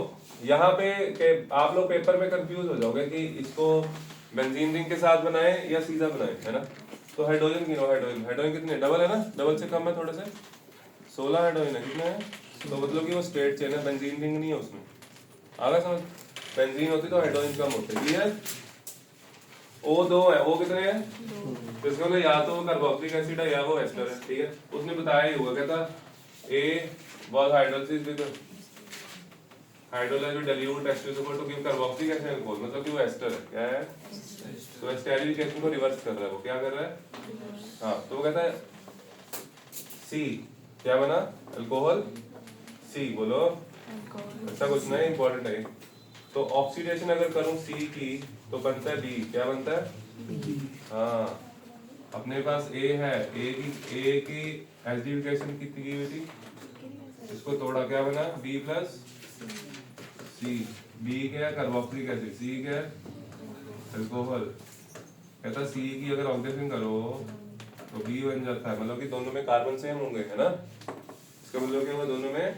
Speaker 1: यहाँ पे आप लोग पेपर में कंफ्यूज हो जाओगे कि इसको बेंजीन रिंग के साथ बनाए या सीधा बनाए, है ना? तो हाइड्रोजन गिनो, हाइड्रोजन कितने, डबल है ना, डबल से कम है थोड़े से, 16 हाइड्रोजन है, कितने है? तो मतलब कि वो स्ट्रेट चेन है, बेंजीन रिंग नहीं है उसमें, आ गया समझ? बेंजीन होती तो हाइड्रोजन कम होते, क्लियर? O2 है, O कितने हैं? तो इसका मतलब या तो वो कार्बोक्सिलिक एसिड है या वो एस्टर है, ठीक है? उसने बताया ही होगा, कहता A was hydrolysis with hydrolyzed with dilute H2SO4 to give carboxylic acid alcohol, मतलब कि वो एस्टर है, क्या है? तो एस्टेरिफिकेशन को रिवर्स कर रहा है, वो क्या कर रहा है? हाँ, तो वो कहता है C क्या बना? अल्कोहल C, बोलो
Speaker 3: अल्कोहल
Speaker 1: ऐसा कुछ नहीं, इंपॉर्टेंट है। तो ऑक्सीडेशन अगर करूं सी की तो बनता है बी। क्या बनता है? हाँ, अपने पास ए है, ए की एसिडिफिकेशन कितनी की हुई थी, इसको तोड़ा, क्या बना? बी प्लस सी। बी क्या है? Carboxylic acid. सी क्या है? अल्कोहल। कहता सी की अगर ऑक्सीडेशन करो तो बी बन जाता है, मतलब कि दोनों में कार्बन सेम होंगे, है ना? इसका मतलब क्या हुआ, दोनों में?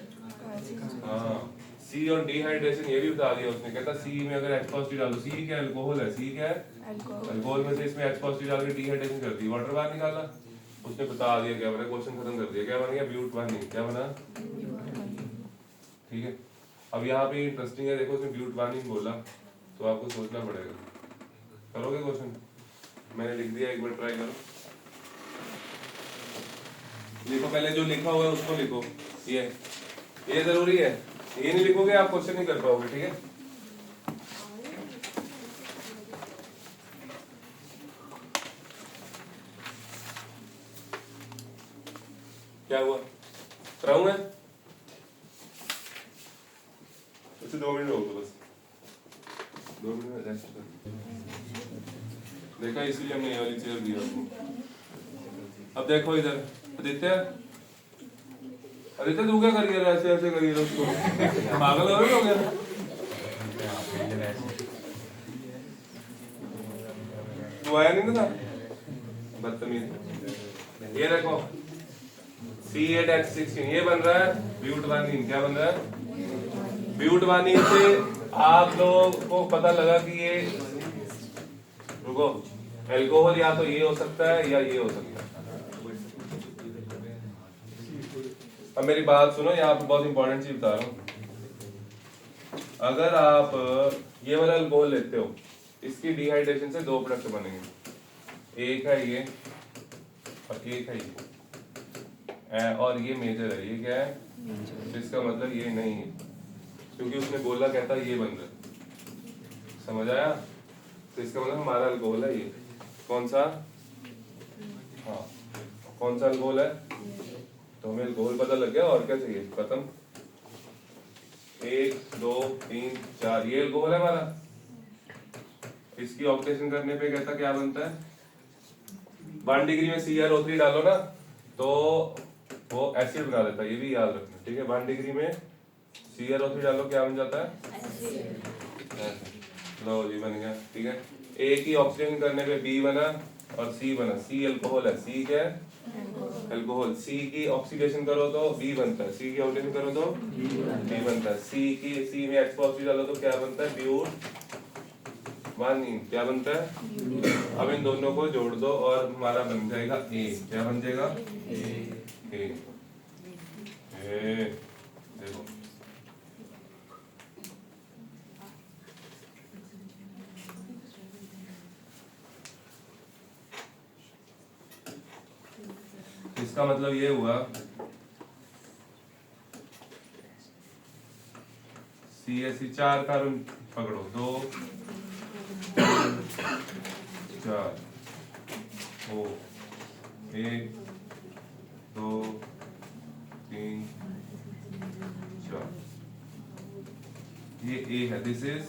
Speaker 1: हाँ, सी और डिहाइड्रेशन ये भी बता दिया उसने। कहता सी में अगर H पॉजिटिव डालो, सी क्या अल्कोहल है, सी क्या है? अल्कोहल में से इसमें H पॉजिटिव डाल के डिहाइड्रेशन कर दी, वाटर बाहर निकाला, उसने बता दिया क्या बना, क्वेश्चन खत्म कर दिया। क्या बन गया? ब्यूट वार्निंग। क्या बना? ठीक है। अब यहाँ पे इंटरेस्टिंग है, देखो उसने ब्यूट वार्निंग बोला तो आपको सोचना पड़ेगा। करोगे क्वेश्चन? मैंने लिख दिया, एक बार ट्राई करो। लिखो, पहले जो लिखा हुआ है उसको लिखो। ये जरूरी है, ये नहीं लिखोगे आप क्वेश्चन नहीं कर पाओगे, ठीक है? क्या हुआ? कराऊं मैं? अच्छा 2 मिनट होगा बस, 2 मिनट में रेस्ट कर। देखा, इसीलिए हमने ये वाली चेयर दी आपको। अब देखो इधर, आदित्य, आदित्य तू क्या करिए, ऐसे ऐसे करिए उसको, पागल हो गया? तू आया नहीं था, बदतमीज। ये देखो C8H16 ये बन रहा है ब्यूट वार्निन। क्या बन रहा है? ब्यूट वार्निन से आप लोगों को पता लगा कि ये, रुको, अल्कोहल या तो ये हो सकता है या ये हो सकता है। अब मेरी बात सुनो, यहाँ पे बहुत इंपॉर्टेंट चीज बता रहा हूँ। अगर आप ये वाला अल्कोहल लेते हो, इसकी डिहाइड्रेशन से 2 प्रोडक्ट बनेंगे, एक है ये और एक है ये, और ये मेजर है। ये क्या है? तो इसका मतलब ये नहीं है, क्योंकि उसने बोला कहता ये बन रहा है, समझ आया? तो इसका मतलब हमारा अल्कोहल है ये। कौन सा? हाँ, कौन सा अल्कोहल है? तो हमें अल्कोहल पता लग गया, और क्या चाहिए? खत्म। 1 2 3 4 ये अल्कोहल है हमारा। इसकी ऑक्सीडेशन करने पे कहता क्या बनता है? 1 डिग्री में CrO3 डालो ना तो वो एसिड बना देता है, ये भी याद रखना, ठीक है? 1 डिग्री में CrO3 डालो, क्या बन जाता है? एसिड। लो जी, बन गया, ठीक है? ए की ऑक्सीडेशन करने पे बी बना और सी बना। सी अल्कोहल है, सी क्या है? अल्कोहल। सी की ऑक्सीडेशन करो तो बी बनता है, सी की ऑक्सीडेशन करो तो बी बनता है। सी में H पॉजिटिव डालो तो क्या बनता है? ब्यूट वार्निन। क्या बनता है? अब इन दोनों को जोड़ दो और हमारा बन जाएगा ए। क्या बन जाएगा? ए। देखो, इसका मतलब ये हुआ CH4 कार्बन पकड़ो, 2 4 ओ 1 2 3 4, ये ए है, this is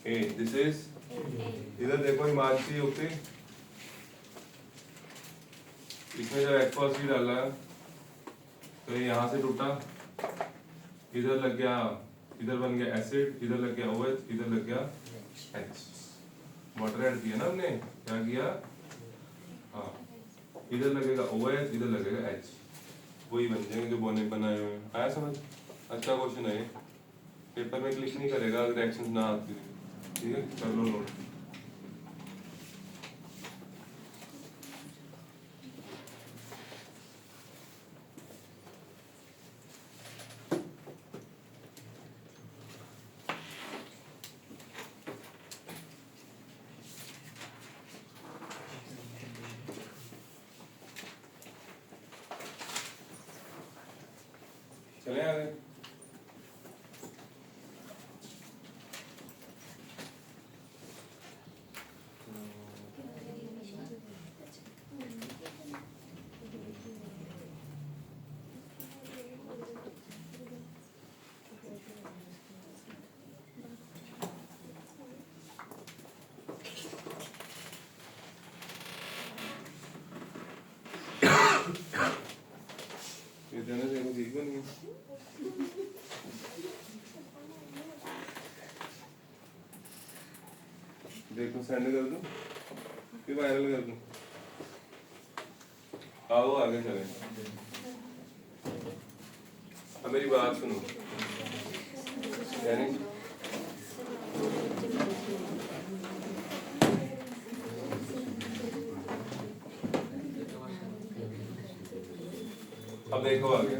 Speaker 1: a, this is. इधर देखो हिमांशी युक्ति, इसमें जब H पॉजिटिव डाला तो ये यहाँ से टूटा, इधर लग गया, इधर बन गया एसिड, इधर लग गया OH, इधर लग गया H। वाटर ऐड किया ना हमने, क्या किया? हाँ, इधर लगेगा OH, इधर लगेगा H, वही बन जाएंगे जो बोने बनाए हुए हैं। आया समझ? अच्छा क्वेश्चन है, पेपर में क्लिक नहीं करेगा अगर रिएक्शन ना आती, ठीक है? कर लो नोट। चले आगे। जाने से ठीक बन गया। देखो सेंड कर दूं कि वायरल कर दूं? आओ आगे चले। अब मेरी बात सुनो, यानी अब देखो आगे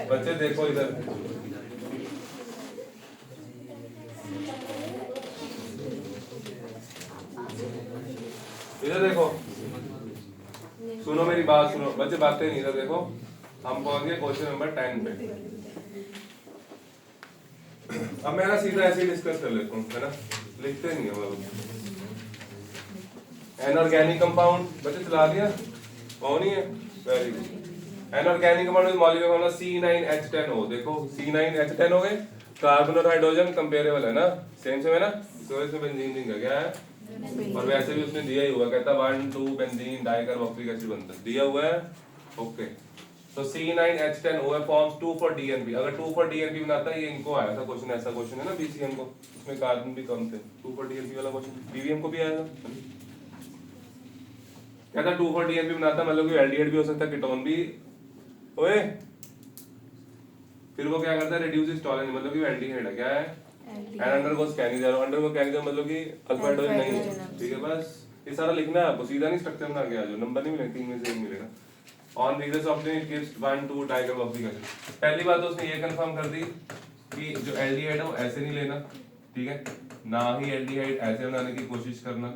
Speaker 1: बच्चे, देखो इधर, इधर देखो, सुनो मेरी बात सुनो बच्चे, बातें नहीं, इधर देखो। हम पहुंच गए क्वेश्चन नंबर 10 पे। अब मैं ना सीधा ऐसे ही डिस्कस कर लेता हूँ, है ना, लिखते नहीं है। एनऑर्गेनिक कंपाउंड बच्चे चला दिया, कौन ही है? Very good. Inorganic compound molecular formula C9H10O। देखो C9H10 हो गए, कार्बन और हाइड्रोजन कंपेरेबल है ना, सेम सेम है ना, तो इसमें बेंजीन का क्या है, और वैसे भी उसने दिया ही हुआ, कहता 1,2 बेंजीन डाइकार्बोक्सिलिक एसिड बनता है, दिया हुआ है। ओके, तो C9H10O फॉर्म्स 2,4-DNP। अगर 2,4-DNP बनाता है, ये इनको आया था क्वेश्चन, ऐसा क्वेश्चन है ना BCM को, उसमें कार्बन भी कम थे, 2,4-DNP वाला क्वेश्चन BVM को भी आया था। कहता 2,4-DNP बनाता, मतलब कि एल्डिहाइड भी हो सकता है, कीटोन भी। ओए, फिर वो क्या करता है, रिड्यूस टॉलरेंस, मतलब कि एल्डिहाइड है, क्या है, एंड अंडरगोस कैनिज़ेरो। अंडरगो कैनिज़ेरो मतलब कि अल्फा हाइड्रोजन नहीं है, ठीक है। बस ये सारा लिखना है आपको, सीधा नहीं स्ट्रक्चर बना के आ जाओ, नंबर नहीं मिलेगा, 3 में से 1 मिलेगा। On regress oxygen it gives 1,2 dicarboxylic acid. पहली बात तो उसने ये कंफर्म कर दी कि जो एल्डिहाइड है वो ऐसे नहीं लेना, ठीक है, ना ही एल्डिहाइड ऐसे बनाने की कोशिश करना,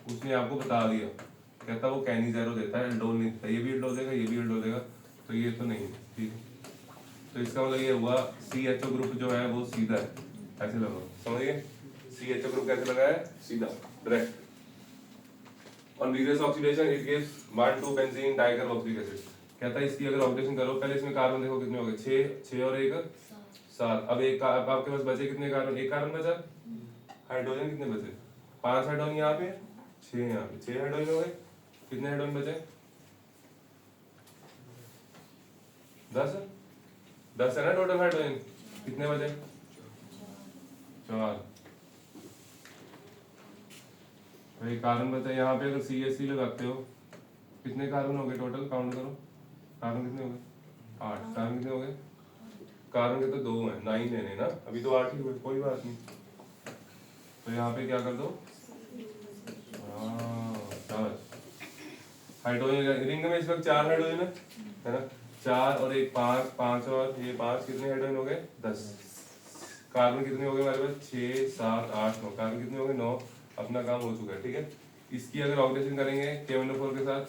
Speaker 1: उसने आपको बता दिया। कहता वो कैनिज़ेरो देता है, एल्डोल नहीं देता, ये भी एल्डोल देगा, ये भी एल्डोल देगा, तो ये तो नहीं है, ठीक है। तो इसका मतलब ये हुआ CHO ग्रुप जो है वो सीधा है, ऐसे लगा, समझिए, CHO ग्रुप कैसे लगा है, सीधा, direct. On regress oxidation it gives 1,2 benzene dicarboxylic acid. कहता है इसकी अगर ऑक्सीडेशन करो, पहले इसमें कार्बन देखो कितने हो गए, 6 और 1 7। अब एक आपके पास बचे कितने कार्बन, एक कार्बन बचा, हाइड्रोजन कितने बचे, 5 हाइड्रोजन यहाँ पे, 6 यहाँ पे, 6 हाइड्रोजन हो गए, कितने हाइड्रोजन बचे, 10 है ना टोटल हाइड्रोजन, कितने बचे, 4। भाई कार्बन बचा यहाँ पे, अगर CH3 लगाते हो, कितने कार्बन हो गए टोटल, काउंट करो, कार्बन कितने हो गए, 8। कार्बन कितने हो गए, कार्बन के तो 2 हैं, 9 है ना, अभी तो 8 ही हुए, कोई बात नहीं। तो यहाँ पे क्या कर दो, हाइड्रोजन रिंग में इस वक्त 4 हाइड्रोजन है ना, 4 और 1 5, 5 और ये 5, कितने हाइड्रोजन हो गए, 10। कार्बन कितने हो गए हमारे पास, 6 7 8 9, कार्बन कितने हो गए, 9। अपना काम हो चुका है, ठीक है। इसकी अगर ऑक्सीडेशन करेंगे KMnO4 के साथ,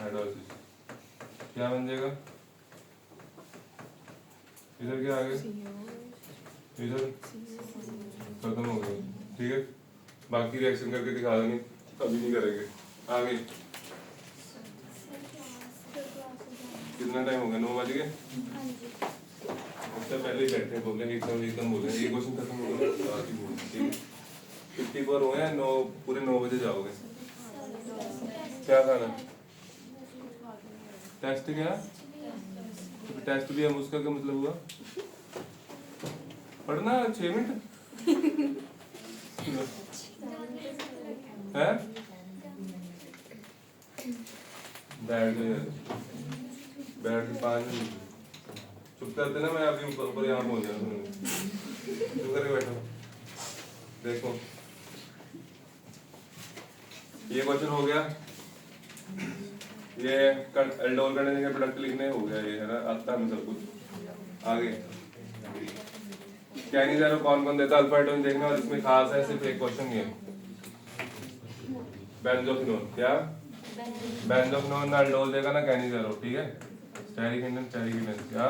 Speaker 1: हाइड्रोलिसिस, क्या बन जाएगा, इधर क्या आ गया, इधर खत्म हो गया, ठीक है। बाकी रिएक्शन करके दिखा देंगे, कभी नहीं करेंगे। आगे कितना टाइम हो गया, 9 बज गए। उससे पहले ही बैठे बोले एकदम बोले ये क्वेश्चन खत्म हो गया, ठीक है। 54 हुए हैं, 9 पूरे 9 बजे जाओगे। क्या खाना, टेस्ट क्या, तो टेस्ट भी है, उसका क्या मतलब हुआ, पढ़ना 6 मिनट है, बैठ 5 मिनट चुप करते ना, मैं अभी ऊपर यहाँ पहुंच जाऊँ, चुप करके बैठो। देखो ये क्वेश्चन हो गया, ये एल्डोल कंडेंसिंग के प्रोडक्ट लिखने हो गया, ये है ना, आता है सब कुछ। आगे कैनिज़ेरो कौन कौन देता है, अल्फा हाइड्रोजन देखना, और इसमें खास है सिर्फ एक क्वेश्चन ये, बेंजोक्विनोन, क्या बेंजोक्विनोन ना एल्डोल देगा ना कैनिज़ेरो, ठीक है। स्टेरिक क्या,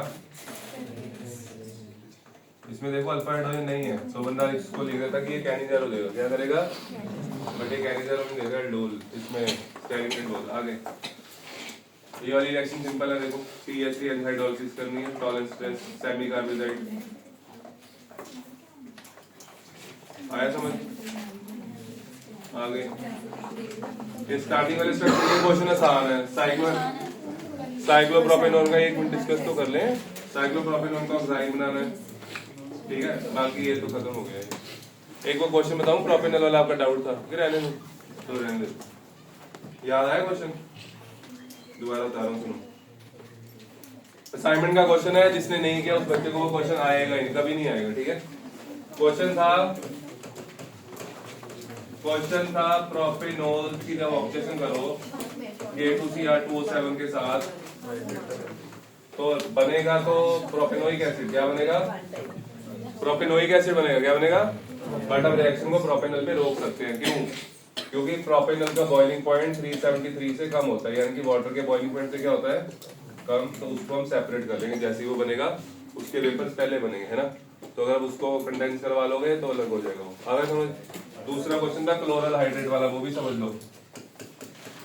Speaker 1: इसमें देखो अल्फा हाइड्रोजन नहीं है, तो बंदा इसको लिख देता कि ये कैनिज़ेरो देगा, क्या करेगा, बट ये कैनिज़ेरो नहीं देगा, एल्डोल, इसमें स्टेरिक एल्डोल। आगे ये वाली रिएक्शन सिंपल है, देखो CH3 हाइड्रोलिसिस करनी है, टॉलरेंस टेस्ट, सेमी कार्बोहाइड्रेट, आया समझ, आगे ये स्टार्टिंग वाले स्ट्रक्चर ये क्वेश्चन आसान है। साइक्लोप्रोपेनॉन का 1 मिनट डिस्कस तो कर लें। साइक्लोप्रोपेनॉन का ऑक्साइड बनाना है, ठीक है, बाकी ये तो खत्म हो गया है। एक वो क्वेश्चन बताऊं, प्रोपेनॉल वाला आपका डाउट था कि रहने दो तो रहने दो। याद आया क्वेश्चन? दोबारा बता रहा हूँ, सुनो। असाइनमेंट का क्वेश्चन है, जिसने नहीं किया उस बच्चे को वो क्वेश्चन आएगा ही नहीं, कभी नहीं आएगा, ठीक है। क्वेश्चन था प्रोपेनॉल की जब ऑक्सीडेशन करो K2Cr2O7 के साथ तो बनेगा, तो प्रोपेनोइक एसिड क्या बनेगा? प्रोपेनोइक एसिड बनेगा, क्या बनेगा? बट हम रिएक्शन को प्रोपेनॉल पे रोक सकते हैं, क्यों? क्योंकि प्रोपेनॉल का बॉइलिंग पॉइंट 373 से कम होता है, यानी कि वाटर के बॉइलिंग पॉइंट से क्या होता है? कम। तो उसको हम सेपरेट कर लेंगे, जैसे ही वो बनेगा उसके वेपर्स पहले बनेंगे, है ना। तो अगर उसको कंडेंस करवा लोगे तो अलग हो जाएगा वो। आगे समझ। दूसरा क्वेश्चन था क्लोरल हाइड्रेट वाला, वो भी समझ लो,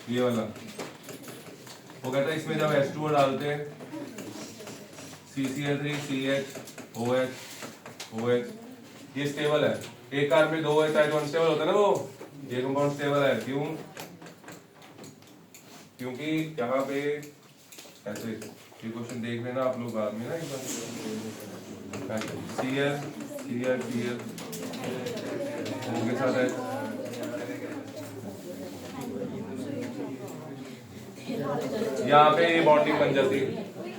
Speaker 1: ये वाला। वो कहता है इसमें जब H2O डालते हैं CCl3 CH OH ये स्टेबल है। एक कार में 2 है तो अनस्टेबल होता है ना, वो ये कंपाउंड स्टेबल है, क्यों? क्योंकि यहाँ पे ऐसे, ये क्वेश्चन देख लेना आप लोग बाद में ना, एक बार Cl के साथ है, यहाँ पे ये बॉन्डिंग बन जाती है,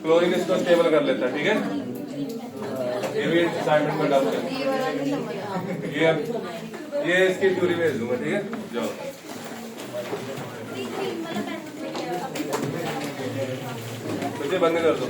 Speaker 1: क्लोरीन इसको स्टेबल कर लेता है, ठीक है। ये भी असाइनमेंट में डाउट है, ये इसकी थ्योरी भेज दूंगा, ठीक है। जाओ बच्चे बंद कर दो।